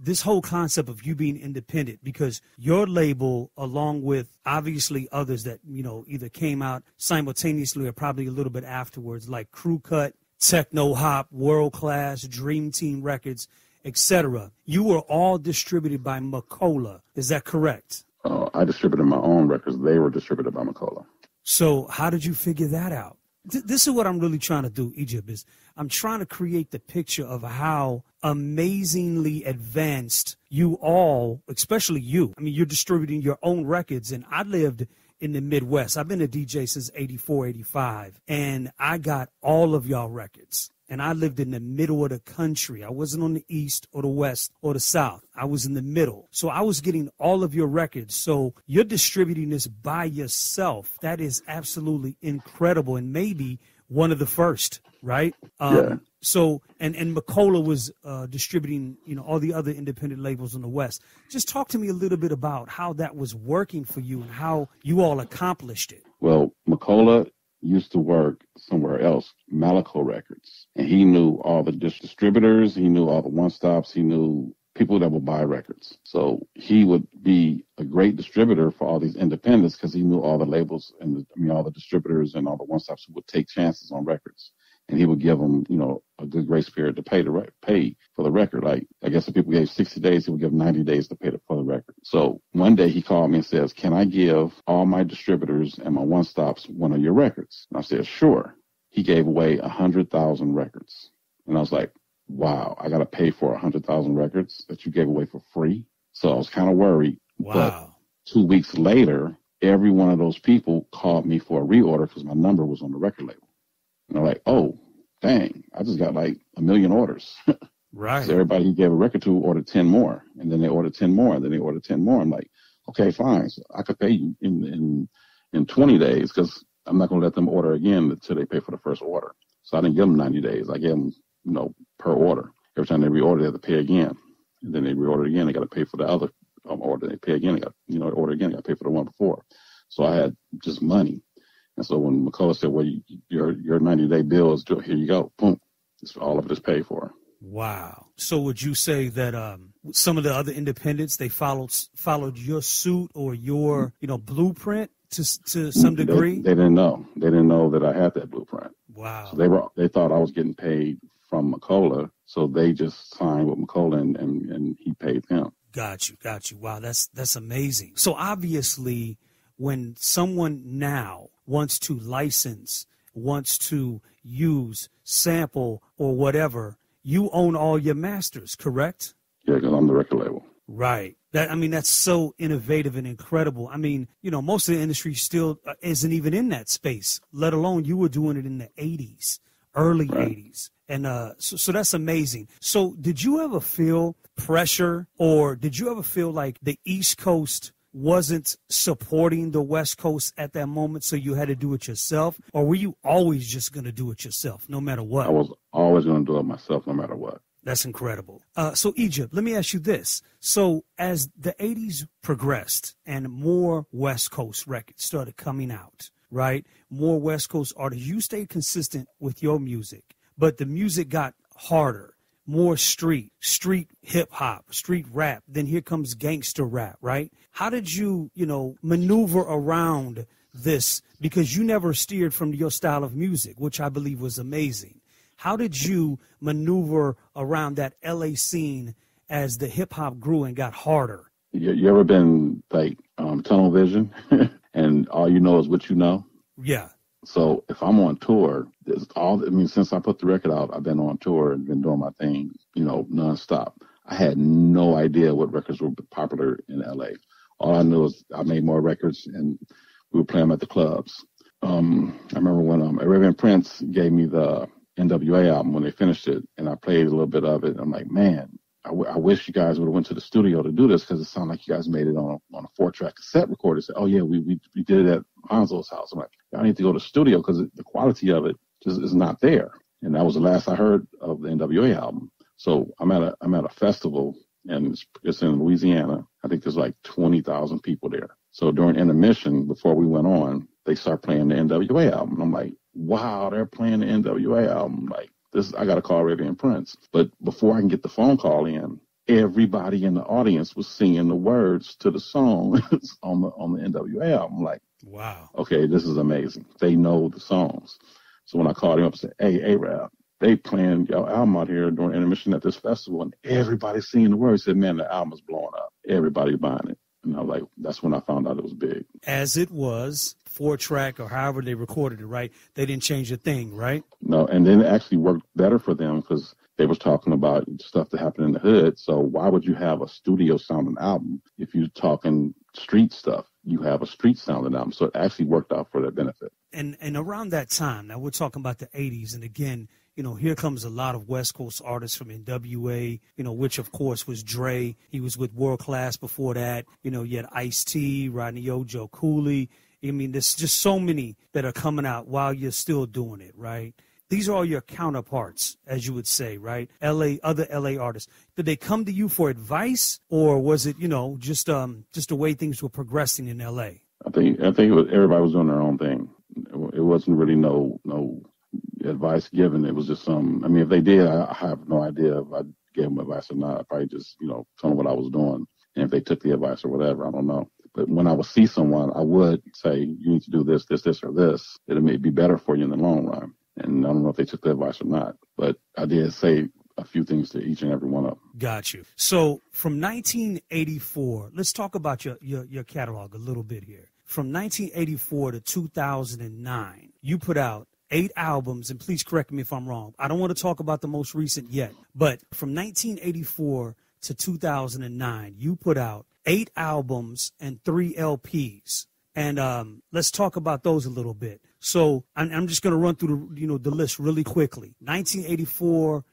this whole concept of you being independent, because your label, along with obviously others that, either came out simultaneously or probably a little bit afterwards, like Crew Cut, Techno Hop, World Class, Dream Team Records, etc. You were all distributed by Macola. Is that correct? I distributed my own records. They were distributed by Macola. So how did you figure that out? This is what I'm really trying to do, Egypt, is I'm trying to create the picture of how amazingly advanced you all, especially you. You're distributing your own records, and I lived in the Midwest. I've been a DJ since 84, 85, and I got all of y'all records. And I lived in the middle of the country. I wasn't on the east or the west or the south. I was in the middle. So I was getting all of your records. So you're distributing this by yourself. That is absolutely incredible, and maybe one of the first, right? Yeah. So, and Macola was distributing, all the other independent labels in the West. Just talk to me a little bit about how that was working for you and how you all accomplished it. Well, Macola used to work somewhere else, Malaco Records. And he knew all the distributors, he knew all the one-stops, he knew people that would buy records. So he would be a great distributor for all these independents because he knew all the labels and all the distributors and all the one-stops who would take chances on records. And he would give them, a good grace period to pay for the record. Like, I guess if people gave 60 days, he would give 90 days to pay for the record. So one day he called me and says, can I give all my distributors and my one-stops one of your records? And I said, sure. He gave away 100,000 records. And I was like, wow, I got to pay for 100,000 records that you gave away for free. So I was kind of worried. Wow. But 2 weeks later, every one of those people called me for a reorder because my number was on the record label. And I'm like, oh, dang, I just got like 1 million orders. Right. So everybody he gave a record to ordered 10 more. And then they ordered 10 more. And then they ordered 10 more. I'm like, okay, fine. So I could pay you in 20 days because I'm not going to let them order again until they pay for the first order. So I didn't give them 90 days. I gave them, per order. Every time they reorder, they have to pay again. And then they reorder again. They got to pay for the other order. They pay again. They got, order again. They got to pay for the one before. So I had just money. And so when Macola said, well, your 90-day bill is due, here you go, boom, all of it is paid for. Wow. So would you say that some of the other independents, they followed your suit or your, blueprint to some degree? They didn't know. They didn't know that I had that blueprint. Wow. So they thought I was getting paid from Macola, so they just signed with Macola and he paid them. Got you. Wow, that's amazing. So obviously, when someone now wants to license, wants to use, sample, or whatever, you own all your masters, correct? Yeah, because I'm the record label. Right. That's so innovative and incredible. Most of the industry still isn't even in that space, let alone you were doing it in the 80s, early 80s. And so that's amazing. So did you ever feel pressure, or did you ever feel like the East Coast wasn't supporting the West Coast at that moment, so you had to do it yourself? Or were you always just going to do it yourself, no matter what? I was always going to do it myself, no matter what. That's incredible. So, Egypt, let me ask you this. So as the 80s progressed and more West Coast records started coming out, right? More West Coast artists. You stayed consistent with your music, but the music got harder, more street hip hop, street rap. Then here comes gangster rap, right? How did you, maneuver around this? Because you never steered from your style of music, which I believe was amazing. How did you maneuver around that LA scene as the hip hop grew and got harder? You ever been like tunnel vision and all you know is what you know? Yeah. So if I'm on tour, since I put the record out, I've been on tour and been doing my thing, nonstop. I had no idea what records were popular in LA. All I knew is I made more records and we would play them at the clubs. I remember when Reverend Prince gave me the NWA album when they finished it, and I played a little bit of it. I'm like, man, I wish you guys would have went to the studio to do this, because it sounded like you guys made it on a 4-track cassette recorder. Said, oh yeah, we did it at Hanzo's house. I'm like, I need to go to the studio because the quality of it just is not there. And that was the last I heard of the NWA album. So I'm at a festival, and it's in Louisiana. I think there's like 20,000 people there. So during intermission, before we went on, they start playing the NWA album. And I'm like, wow, they're playing the NWA album. Like, I got to call Reverend Prince. But before I can get the phone call in, everybody in the audience was singing the words to the song on the NWA album. I'm like, wow, okay, this is amazing. They know the songs. So when I called him up and said, hey, A-Rap, they playing your album out here during intermission at this festival, and everybody's singing the words. He said, man, the album is blowing up. Everybody's buying it. And I was like, that's when I found out it was big. As it was, 4-track or however they recorded it, right? They didn't change a thing, right? No, and then it actually worked better for them because they was talking about stuff that happened in the hood. So why would you have a studio sounding album if you're talking street stuff? You have a street sounding album. So it actually worked out for their benefit. And around that time, now we're talking about the 80s, and again, here comes a lot of West Coast artists from NWA, which of course was Dre. He was with World Class before that. You had Ice-T, Rodney O, Joe Cooley. I mean, there's just so many that are coming out while you're still doing it, right? These are all your counterparts, as you would say, right? Other LA artists. Did they come to you for advice, or was it, just the way things were progressing in LA? I think it was, everybody was doing their own thing. It wasn't really no advice given. It was just if they did, I have no idea if I gave them advice or not. I probably just, tell them what I was doing. And if they took the advice or whatever, I don't know. But when I would see someone, I would say, you need to do this, this, this, or this. It may be better for you in the long run. And I don't know if they took the advice or not. But I did say a few things to each and every one of them. Got you. So from 1984, let's talk about your catalog a little bit here. From 1984 to 2009, you put out 8 albums, and please correct me if I'm wrong. I don't want to talk about the most recent yet, but from 1984 to 2009, you put out 8 albums and 3 LPs. And let's talk about those a little bit. So I'm just going to run through the list really quickly. 1984,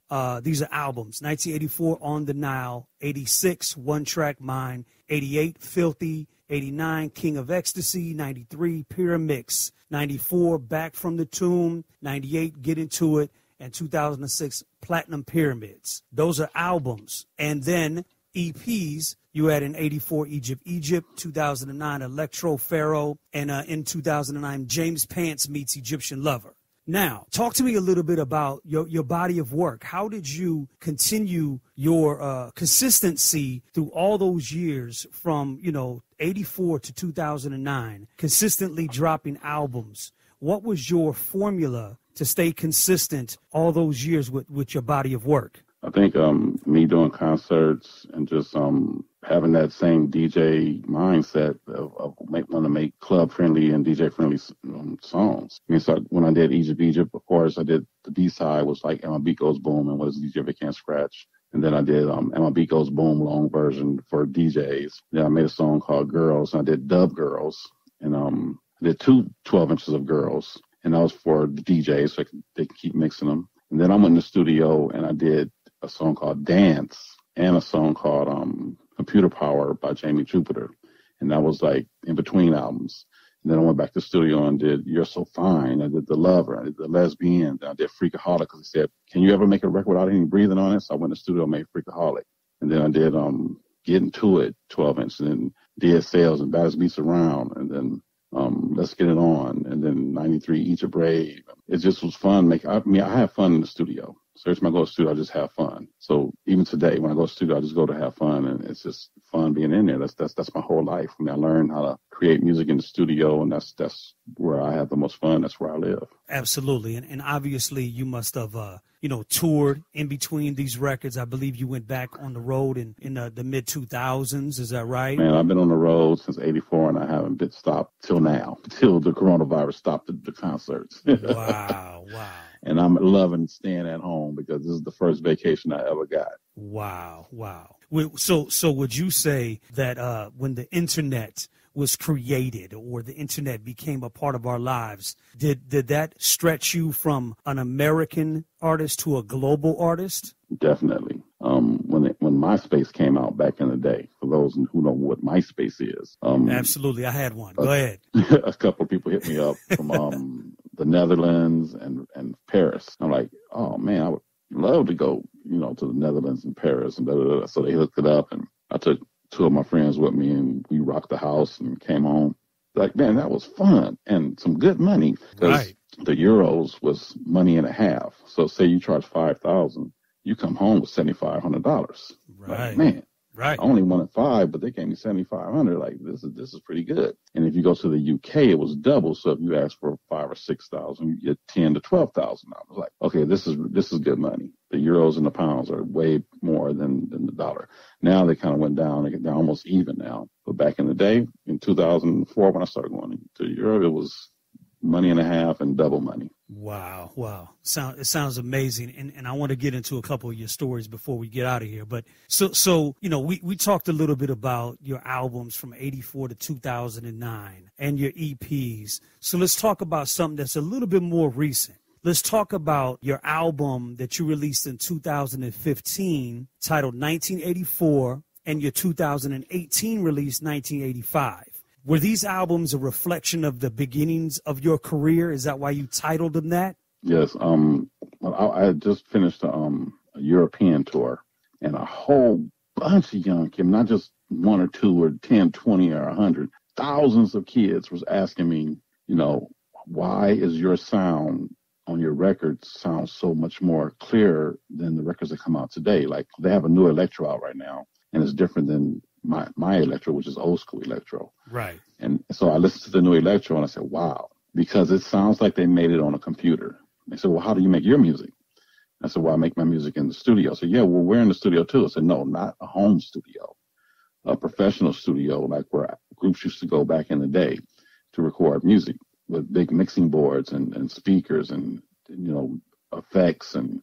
these are albums. 1984, On the Nile. 86, One Track Mind. 88, Filthy. 89, King of Ecstasy. 93, Pyramix. 94, Back from the Tomb. 98, Get Into It. And 2006, Platinum Pyramids. Those are albums. And then EPs, you had in 84, Egypt, 2009, Electro, Pharaoh, and in 2009, James Pants Meets Egyptian Lover. Now, talk to me a little bit about your body of work. How did you continue your consistency through all those years from, 84 to 2009, consistently dropping albums? What was your formula to stay consistent all those years with your body of work? I think me doing concerts and just having that same DJ mindset of want to make club-friendly and DJ-friendly songs. So when I did Egypt, of course, I did the B-side was like And My Beat Goes Boom and What Is DJ If It Can't Scratch. And then I did And My Beat Goes Boom long version for DJs. Then I made a song called Girls, and I did Dub Girls. And I did 2 12 inches of Girls, and that was for the DJs so they can keep mixing them. And then I went in the studio and I did a song called Dance and a song called Computer Power by Jamie Jupiter. And that was like in between albums. And then I went back to the studio and did You're So Fine. I did The Lover. I did The Lesbian. Then I did Freakaholic because he said, can you ever make a record without any breathing on it? So I went to the studio and made Freakaholic. And then I did Get Into It, 12 inch, and then did Sales and Baddest Beats Around. And then Let's Get It On, and then 93 Eat Your Brave. It just was fun. I have fun in the studio. So every time I go to the studio, I just have fun. So even today, when I go to the studio, I just go to have fun, and it's just fun being in there. That's my whole life. I learned how to create music in the studio, and that's where I have the most fun. That's where I live. Absolutely. And obviously you must have, toured in between these records. I believe you went back on the road in the mid 2000s. Is that right? Man, I've been on the road since '84, and I haven't been stopped till now, till the coronavirus stopped the concerts. Wow. And I'm loving staying at home because this is the first vacation I ever got. Wow. So would you say that when the internet was created or the internet became a part of our lives, did that stretch you from an American artist to a global artist? Definitely. When MySpace came out back in the day, for those who know what MySpace is. Absolutely. I had one. Go ahead. A couple of people hit me up from the Netherlands and Paris. I'm like, oh man, I would love to go, to the Netherlands and Paris and da, da, da. So they hooked it up, and I took two of my friends with me, and we rocked the house and came home. Like, man, that was fun and some good money, because the euros was money and a half. So say you charge $5,000, you come home with $7,500. Right. Like, man. Right. I only wanted $5,000, but they gave me $7,500. Like, this is pretty good. And if you go to the UK, it was double. So if you ask for $5,000 or $6,000, you get $10,000 to $12,000. Like, okay, this is good money. The euros and the pounds are way more than the dollar. Now they kind of went down. They're almost even now. But back in the day, in 2004, when I started going to Europe, it was money and a half and double money. Wow. It sounds amazing. And I want to get into a couple of your stories before we get out of here. But so we talked a little bit about your albums from 84 to 2009 and your EPs. So let's talk about something that's a little bit more recent. Let's talk about your album that you released in 2015 titled 1984 and your 2018 release 1985. Were these albums a reflection of the beginnings of your career? Is that why you titled them that? Yes. I had just finished a European tour, and a whole bunch of young kids, not just one or two or 10, 20 or 100, thousands of kids was asking me, why is your sound on your records sound so much more clear than the records that come out today? Like, they have a new Electro out right now, and it's different than my Electro, which is old school Electro. Right. And so I listened to the new Electro, and I said, wow, because it sounds like they made it on a computer. They said, well, how do you make your music? I said, well, I make my music in the studio. I said, yeah, well, we're in the studio too. I said, no, not a home studio, a professional studio, like where groups used to go back in the day to record music with big mixing boards and speakers and, effects. And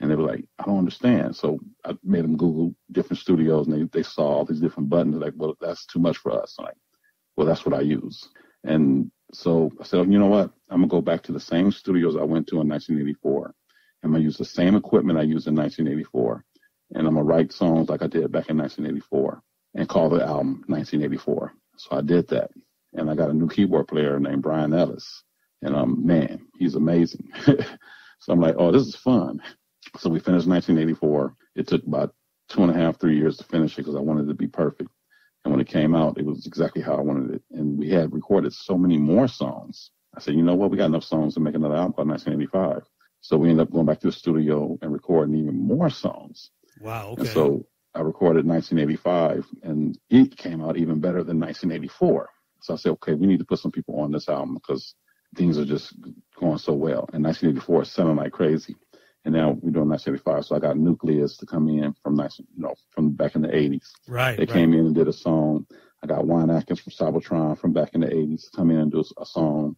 they were like, I don't understand. So I made them Google different studios, and they saw all these different buttons. They're like, well, that's too much for us. I'm like, well, that's what I use. And so I said, you know what? I'm going to go back to the same studios I went to in 1984. I'm going to use the same equipment I used in 1984. And I'm going to write songs like I did back in 1984 and call the album 1984. So I did that. And I got a new keyboard player named Brian Ellis. And man, he's amazing. So I'm like, oh, this is fun. So we finished 1984. It took about 2.5, 3 years to finish it because I wanted it to be perfect. And when it came out, it was exactly how I wanted it. And we had recorded so many more songs. I said, you know what? We got enough songs to make another album called 1985. So we ended up going back to the studio and recording even more songs. Wow. Okay. And so I recorded 1985, and it came out even better than 1984. So I said, okay, we need to put some people on this album because things are just going so well. And 1984 is selling like crazy. And now we're doing 1985. So I got Nucleus to come in from from back in the 80s. Right. They came in and did a song. I got Juan Atkins from Cybertron from back in the 80s to come in and do a song.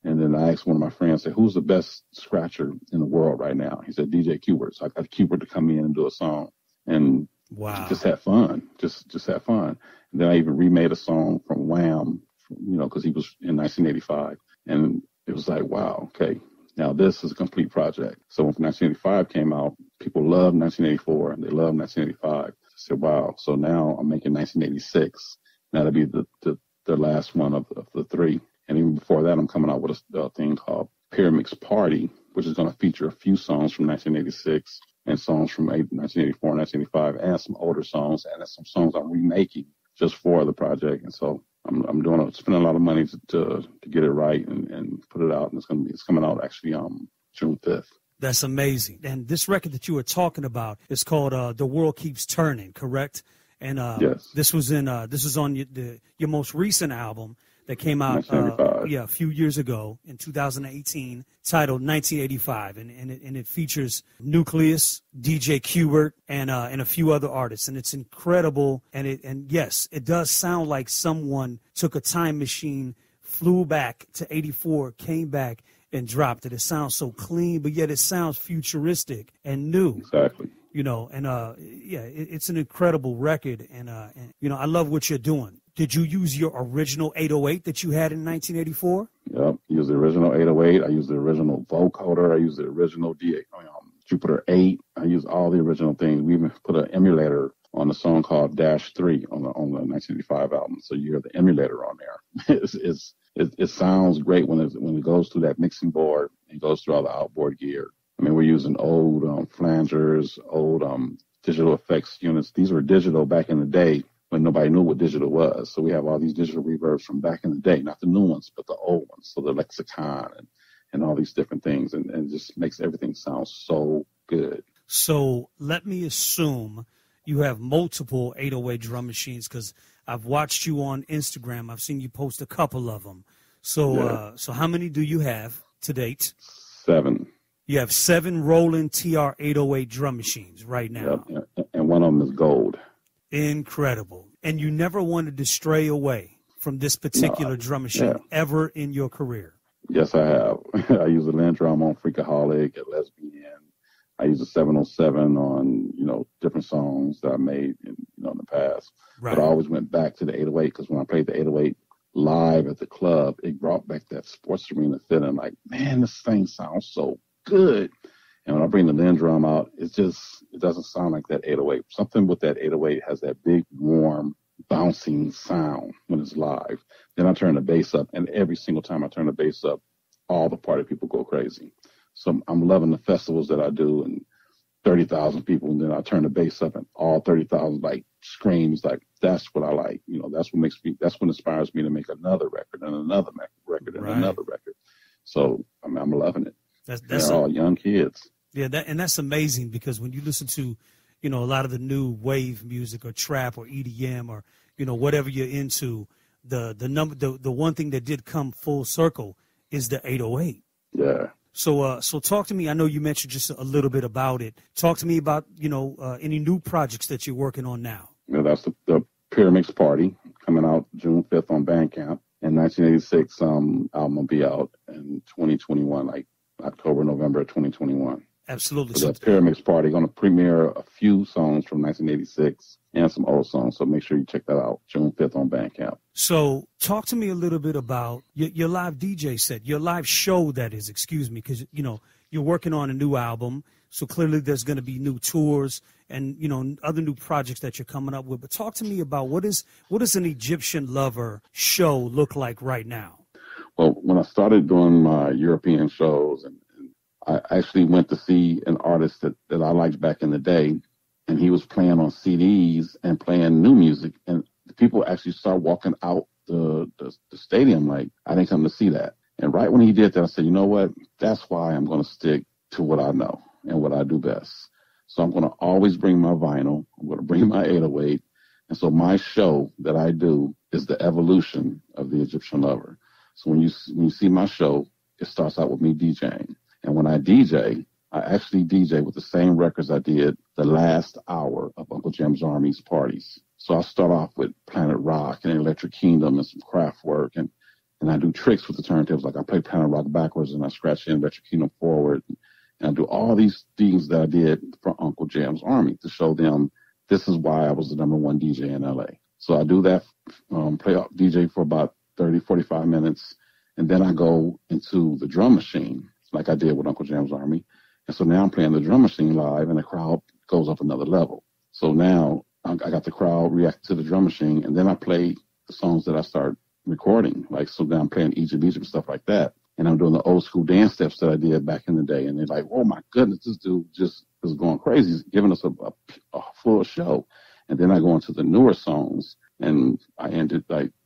And then I asked one of my friends, said, who's the best scratcher in the world right now? He said, DJ Qbert. So I got Qbert to come in and do a song. And wow, just had fun. Just had fun. And then I even remade a song from Wham, because he was in 1985. And it was like, wow, okay, now this is a complete project. So when 1985 came out, people loved 1984 and they loved 1985. I said, wow. So now I'm making 1986. That'll be the last one of the three. And even before that, I'm coming out with a thing called Pyramix Party, which is going to feature a few songs from 1986 and songs from 1984 and 1985 and some older songs and some songs I'm remaking just for the project. And so I'm spending a lot of money to get it right and put it out, and it's coming out actually June 5th. That's amazing. And this record that you were talking about is called "The World Keeps Turning," correct? And yes, this was on your most recent album that came out a few years ago in 2018, titled 1985, and it features Nucleus, DJ Qbert, and a few other artists, and it's incredible. And yes, it does sound like someone took a time machine, flew back to '84, came back and dropped it. It sounds so clean, but yet it sounds futuristic and new. Exactly. It's an incredible record, and I love what you're doing. Did you use your original 808 that you had in 1984? Yep, use the original 808. I use the original vocoder. I use the original Jupiter 8. I use all the original things. We even put an emulator on a song called -3 on the 1985 album, so you hear the emulator on there. It sounds great when it goes through that mixing board. It goes through all the outboard gear. I mean, we're using old flangers, old digital effects units. These were digital back in the day when nobody knew what digital was. So we have all these digital reverbs from back in the day, not the new ones, but the old ones. So the lexicon and all these different things, and it just makes everything sound so good. So let me assume you have multiple 808 drum machines, because I've watched you on Instagram. I've seen you post a couple of them. So so how many do you have to date? 7. You have 7 Roland TR-808 drum machines right now. Yep. And one of them is gold. Incredible. And you never wanted to stray away from this particular drum machine ever in your career? Yes, I have. I use the Lin drum on Freakaholic, at Lesbian. I use a 707 on, different songs that I made in the past. Right. But I always went back to the 808, because when I played the 808 live at the club, it brought back that sports arena feeling like, man, this thing sounds so good. And when I bring the Lin drum out, it doesn't sound like that 808. Something with that 808 has that big, warm, bouncing sound when it's live. Then I turn the bass up, and every single time I turn the bass up, all the party people go crazy. So I'm loving the festivals that I do, and 30,000 people, and then I turn the bass up, and all 30,000 screams. That's what I like. That's what inspires me to make another record and another record and another record. So I'm loving it. They're all young kids. Yeah, that's amazing, because when you listen to, a lot of the new wave music or trap or EDM or, whatever you're into, the one thing that did come full circle is the 808. Yeah. So talk to me. I know you mentioned just a little bit about it. Talk to me about, any new projects that you're working on now. That's the Pyramix Party coming out June 5th on Bandcamp. And 1986 album will be out in 2021, October, November of 2021. Absolutely. So the Pyramix Party going to premiere a few songs from 1986 and some old songs. So make sure you check that out June 5th on Bandcamp. So talk to me a little bit about your live DJ set, your live show, that is, because, you're working on a new album. So clearly there's going to be new tours and, other new projects that you're coming up with. But talk to me about what does an Egyptian Lover show look like right now? Well, when I started doing my European shows, and I actually went to see an artist that I liked back in the day, and he was playing on CDs and playing new music, and the people actually started walking out the stadium like, I didn't come to see that. And right when he did that, I said, you know what? That's why I'm going to stick to what I know and what I do best. So I'm going to always bring my vinyl. I'm going to bring my 808. And so my show that I do is the evolution of the Egyptian Lover. So when you see my show, it starts out with me DJing. And when I DJ, I actually DJ with the same records I did the last hour of Uncle Jim's Army's parties. So I start off with Planet Rock and Electric Kingdom and some craft work. And I do tricks with the turntables. Like I play Planet Rock backwards and I scratch in Electric Kingdom forward. And I do all these things that I did for Uncle Jim's Army to show them this is why I was the #1 DJ in LA. So I do that, play DJ for about 30, 45 minutes. And then I go into the drum machine like I did with Uncle Jam's Army. And so now I'm playing the drum machine live and the crowd goes up another level. So now I got the crowd react to the drum machine, and then I play the songs that I start recording. So now I'm playing Egypt and stuff like that. And I'm doing the old school dance steps that I did back in the day. And they're like, oh my goodness, this dude just is going crazy. He's giving us a full show. And then I go into the newer songs, and I ended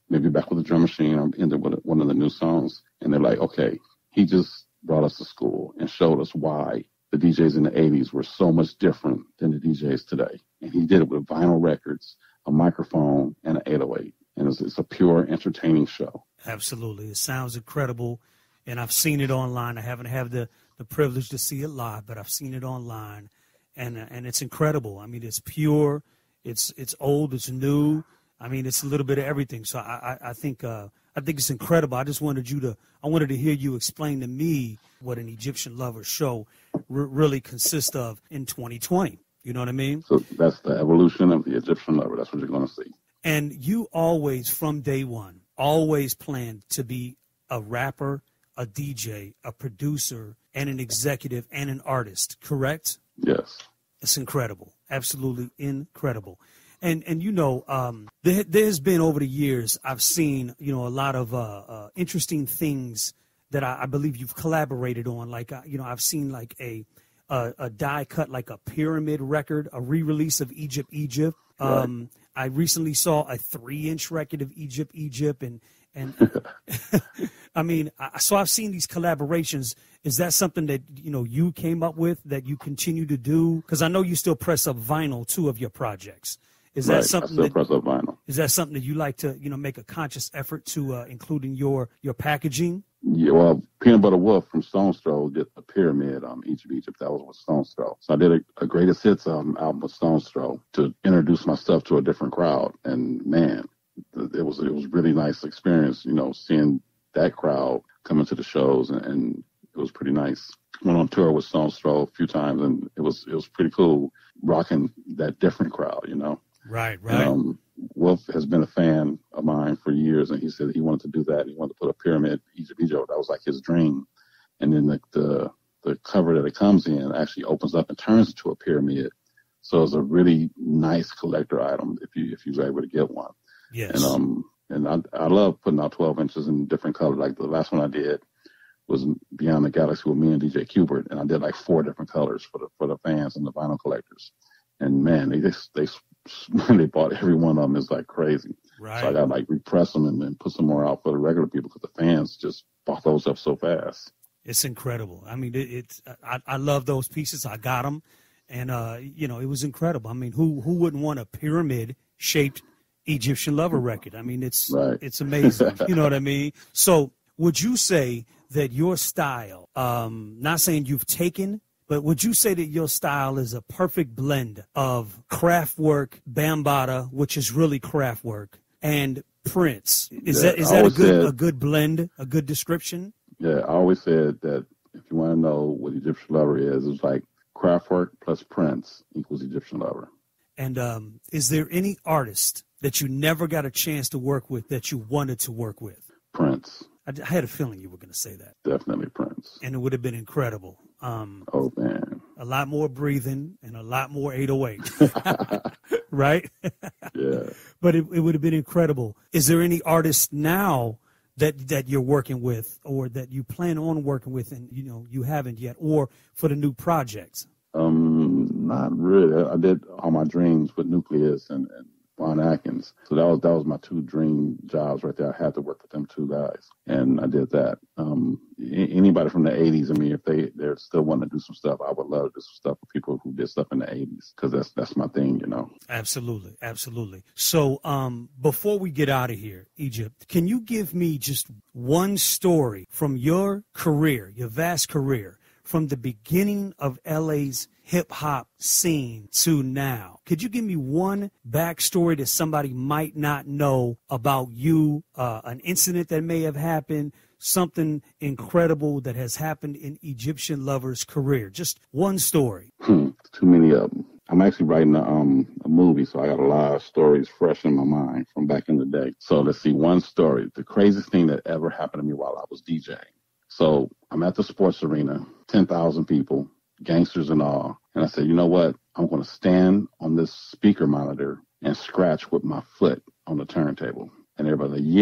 maybe back with the drum machine or ended with one of the new songs. And they're like, okay, he just brought us to school and showed us why the DJs in the 80s were so much different than the DJs today. And he did it with vinyl records, a microphone, and an 808. And it's a pure entertaining show. Absolutely. It sounds incredible. And I've seen it online. I haven't had the privilege to see it live, but I've seen it online. And it's incredible. I mean, it's pure. It's old. It's new. I mean, it's a little bit of everything. So I think it's incredible. I wanted to hear you explain to me what an Egyptian Lover show really consists of in 2020. You know what I mean? So that's the evolution of the Egyptian Lover. That's what you're going to see. And you always, from day one, always planned to be a rapper, a DJ, a producer, and an executive and an artist, correct? Yes. It's incredible. Absolutely incredible. And there's been over the years, I've seen, a lot of interesting things that I believe you've collaborated on. Like, I've seen like a die cut, like a pyramid record, a re-release of Egypt. Right. I recently saw a 3-inch record of Egypt. And I mean, so I've seen these collaborations. Is that something that, you came up with, that you continue to do? Because I know you still press up vinyl, too, of your projects. Is that something I still press up vinyl. Is that something that you like to, make a conscious effort to include in your packaging? Yeah, well, Peanut Butter Wolf from Stone's Throw did a pyramid, Egypt. That was with Stone's Throw. So I did a greatest hits album with Stone's Throw to introduce my stuff to a different crowd. And man, it was really nice experience, seeing that crowd coming to the shows, and it was pretty nice. Went on tour with Stone's Throw a few times, and it was pretty cool rocking that different crowd, Right. And, Wolf has been a fan of mine for years, and he said he wanted to do that. He wanted to put a pyramid, Egypt. That was like his dream. And then the cover that it comes in actually opens up and turns into a pyramid. So it's a really nice collector item if you're able to get one. Yes. And I love putting out 12 inches in different colors. Like the last one I did was Beyond the Galaxy with me and DJ Qbert, and I did like 4 different colors for the fans and the vinyl collectors. And man, they bought every one of them. It's like crazy. Right. So I got to like repress them and then put some more out for the regular people, because the fans just bought those up so fast. It's incredible. I mean, I love those pieces. I got them, and it was incredible. I mean, who wouldn't want a pyramid shaped Egyptian Lover record? I mean, it's amazing. You know what I mean? So would you say that your style, not saying you've taken, but would you say that your style is a perfect blend of craft work, Bambaataa, which is really craft work, and Prince? Is that a good blend, a good description? Yeah, I always said that if you want to know what Egyptian Lover is, it's like craft work plus Prince equals Egyptian Lover. And is there any artist that you never got a chance to work with that you wanted to work with? Prince. I had a feeling you were going to say that. Definitely Prince. And it would have been incredible. Oh, man. A lot more breathing and a lot more 808. Right? Yeah. But it would have been incredible. Is there any artist now that you're working with, or that you plan on working with and, you haven't yet, or for the new projects? Not really. I did All My Dreams with Nucleus and Von Atkins. So that was my 2 dream jobs right there. I had to work with them 2 guys, and I did that. Anybody from the 80s, I mean, if they're still wanting to do some stuff, I would love to do some stuff with people who did stuff in the 80s, because that's my thing, Absolutely. So before we get out of here, Egypt, can you give me just one story from your career, your vast career, from the beginning of LA's hip-hop scene to now? Could you give me one backstory that somebody might not know about you, an incident that may have happened, something incredible that has happened in Egyptian Lover's career? Just one story. Too many of them. I'm actually writing a movie, so I got a lot of stories fresh in my mind from back in the day. So let's see, one story. The craziest thing that ever happened to me while I was DJing. So I'm at the sports arena, 10,000 people, gangsters and all. And I said, you know what? I'm going to stand on this speaker monitor and scratch with my foot on the turntable. And everybody's like,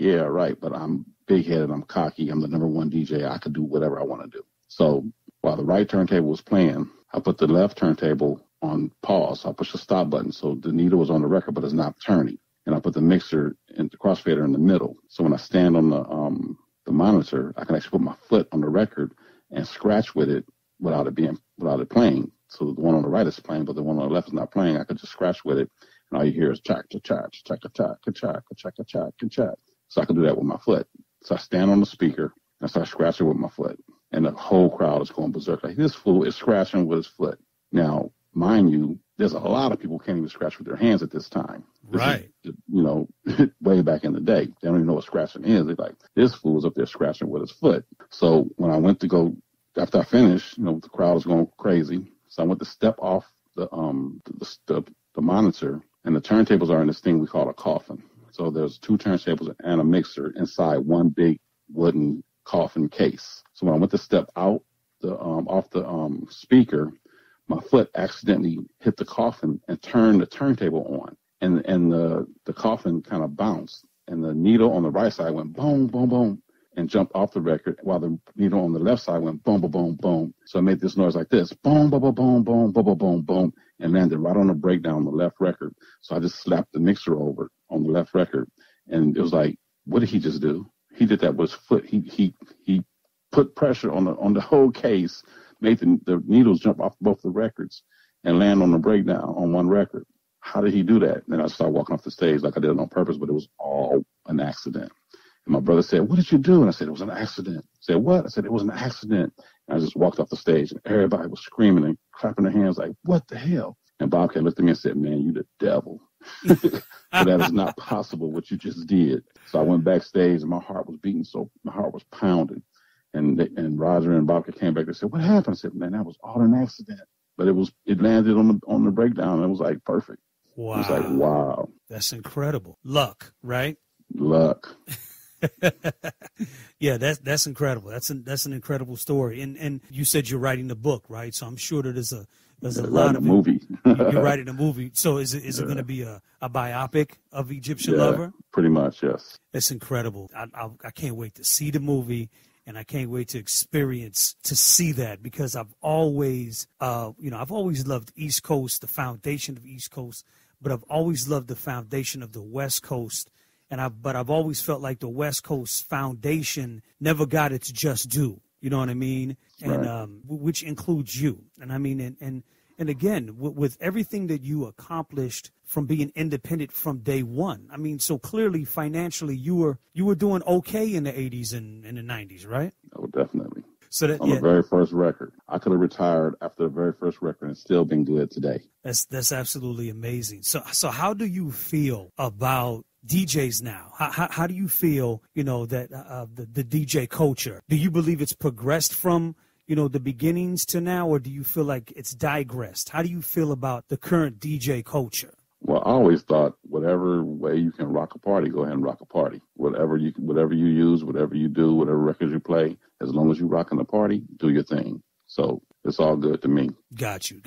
yeah, right. But I'm big-headed. I'm cocky. I'm the number 1 DJ. I could do whatever I want to do. So while the right turntable was playing, I put the left turntable on pause. So I pushed the stop button. So the needle was on the record, but it's not turning. And I put the mixer and the crossfader in the middle. So when I stand on the monitor, I can actually put my foot on the record and scratch with it without it playing. So the one on the right is playing, but the one on the left is not playing. I could just scratch with it, and all you hear is chack, chack, chack, chack, chack, chack, chack, chack, chack. So I can do that with my foot. So I stand on the speaker and start scratching with my foot, and the whole crowd is going berserk. Like, this fool is scratching with his foot. Now, mind you, there's a lot of people who can't even scratch with their hands at this time. Right. Way back in the day. They don't even know what scratching is. They're like, this fool is up there scratching with his foot. So when I went to go, after I finished, the crowd was going crazy. So I went to step off the monitor, and the turntables are in this thing we call a coffin. So there's 2 turntables and a mixer inside one big wooden coffin case. So when I went to step out off the speaker, my foot accidentally hit the coffin and turned the turntable on, and the coffin kind of bounced, and the needle on the right side went boom, boom, boom, and jumped off the record, while the needle on the left side went boom, boom, boom, boom. So it made this noise like this, boom, boom, boom, boom, boom, boom, boom, boom, boom, and landed right on the breakdown on the left record. So I just slapped the mixer over on the left record, and it was like, what did he just do? He did that with his foot. He put pressure on the whole case, made the needles jump off both the records and land on the breakdown on one record. How did he do that? And I started walking off the stage like I did it on purpose, but it was all an accident. And my brother said, what did you do? And I said, it was an accident. I said, what? I said, it was an accident. And I just walked off the stage, and everybody was screaming and clapping their hands like, what the hell? And Bobcat looked at me and said, man, you the devil. So that is not possible what you just did. So I went backstage, and my heart was beating, so my heart was pounding. And Roger and Bobcat came back and said, what happened? I said, man, that was all an accident. But it landed on the breakdown, and it was like perfect. Wow. It was like, wow. That's incredible. Luck, right? Luck. Yeah, that's incredible. That's an incredible story. And you said you're writing the book, right? So I'm sure that there's a lot of movie. You're writing a movie. So is it going to be a biopic of Egyptian Lover? Pretty much, yes. It's incredible. I can't wait to see the movie, and I can't wait to see that, because I've always loved East Coast, the foundation of East Coast, but I've always loved the foundation of the West Coast. But I've always felt like the West Coast foundation never got its just due. You know what I mean? And right. Which includes you. And I mean, and again, with everything that you accomplished from being independent from day one. I mean, so clearly financially you were doing okay in the 80s and the 90s, right? Oh, definitely. So that, on the very first record, I could have retired after the very first record and still been good today. That's absolutely amazing. So how do you feel about DJs now? How do you feel, that the DJ culture? Do you believe it's progressed from, the beginnings to now, or do you feel like it's digressed? How do you feel about the current DJ culture? Well, I always thought whatever way you can rock a party, go ahead and rock a party. Whatever you use, whatever you do, whatever records you play, as long as you rocking the party, do your thing. So it's all good to me. Got you.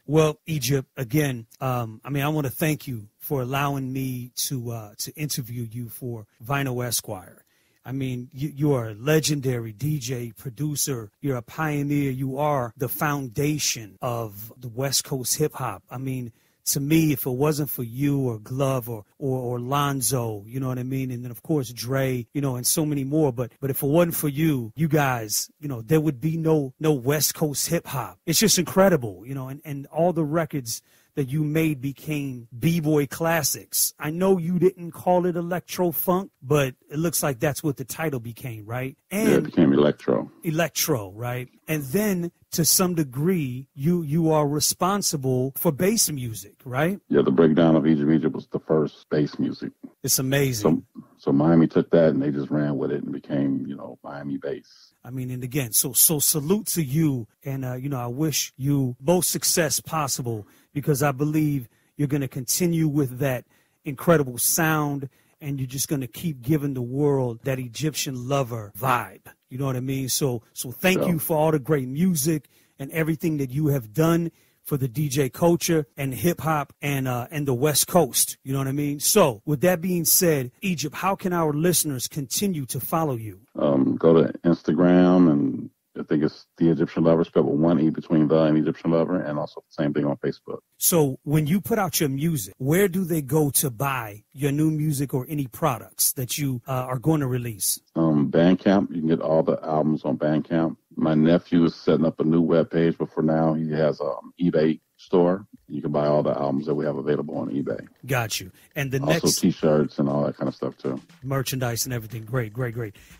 Well, Egypt, again, I want to thank you for allowing me to interview you for Vinyl Esquire. I mean, you are a legendary DJ, producer. You're a pioneer. You are the foundation of the West Coast hip hop. I mean, to me, if it wasn't for you or Glove or Lonzo, you know what I mean? And then, of course, Dre, and so many more. But if it wasn't for you guys, there would be no West Coast hip hop. It's just incredible, and all the records that you made became B-boy classics. I know you didn't call it Electro Funk, but it looks like that's what the title became, right? And it became Electro. Electro, right? And then, to some degree, you are responsible for bass music, right? Yeah, the breakdown of Egypt was the first bass music. It's amazing. So Miami took that and they just ran with it and became, Miami bass. I mean, and again, so salute to you, and I wish you most success possible, because I believe you're going to continue with that incredible sound, and you're just going to keep giving the world that Egyptian Lover vibe. You know what I mean? So thank you for all the great music and everything that you have done for the DJ culture and hip hop and the West Coast. You know what I mean? So with that being said, Egypt, how can our listeners continue to follow you? Go to Instagram, and I think it's The Egyptian Lover, spelled with one E between the and Egyptian Lover, and also the same thing on Facebook. So when you put out your music, where do they go to buy your new music or any products that you are going to release? Bandcamp. You can get all the albums on Bandcamp. My nephew is setting up a new webpage, but for now he has an eBay store. You can buy all the albums that we have available on eBay. Got you. And the also next T-shirts and all that kind of stuff too. Merchandise and everything. Great.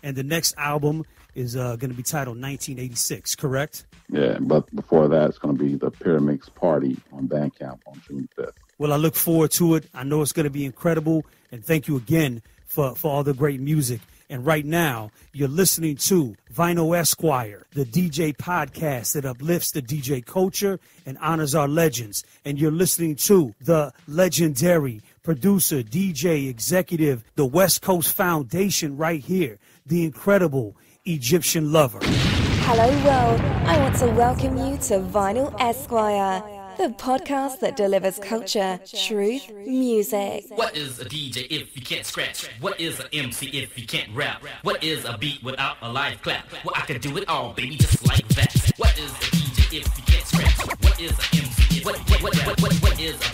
And the next album is going to be titled 1986, correct? Yeah, but before that, it's going to be the Pyramix Party on Bandcamp on June 5th. Well, I look forward to it. I know it's going to be incredible. And thank you again for all the great music. And right now, you're listening to Vinyl Esquire, the DJ podcast that uplifts the DJ culture and honors our legends. And you're listening to the legendary producer, DJ, executive, the West Coast Foundation right here, the incredible Egyptian Lover. Hello world, I want to welcome you to Vinyl Esquire, the podcast that delivers culture, truth, music. What is a DJ if you can't scratch? What is an MC if you can't rap? What is a beat without a live clap? Well, I can do it all, baby, just like that. What is a DJ if you can't scratch? What is an MC? What is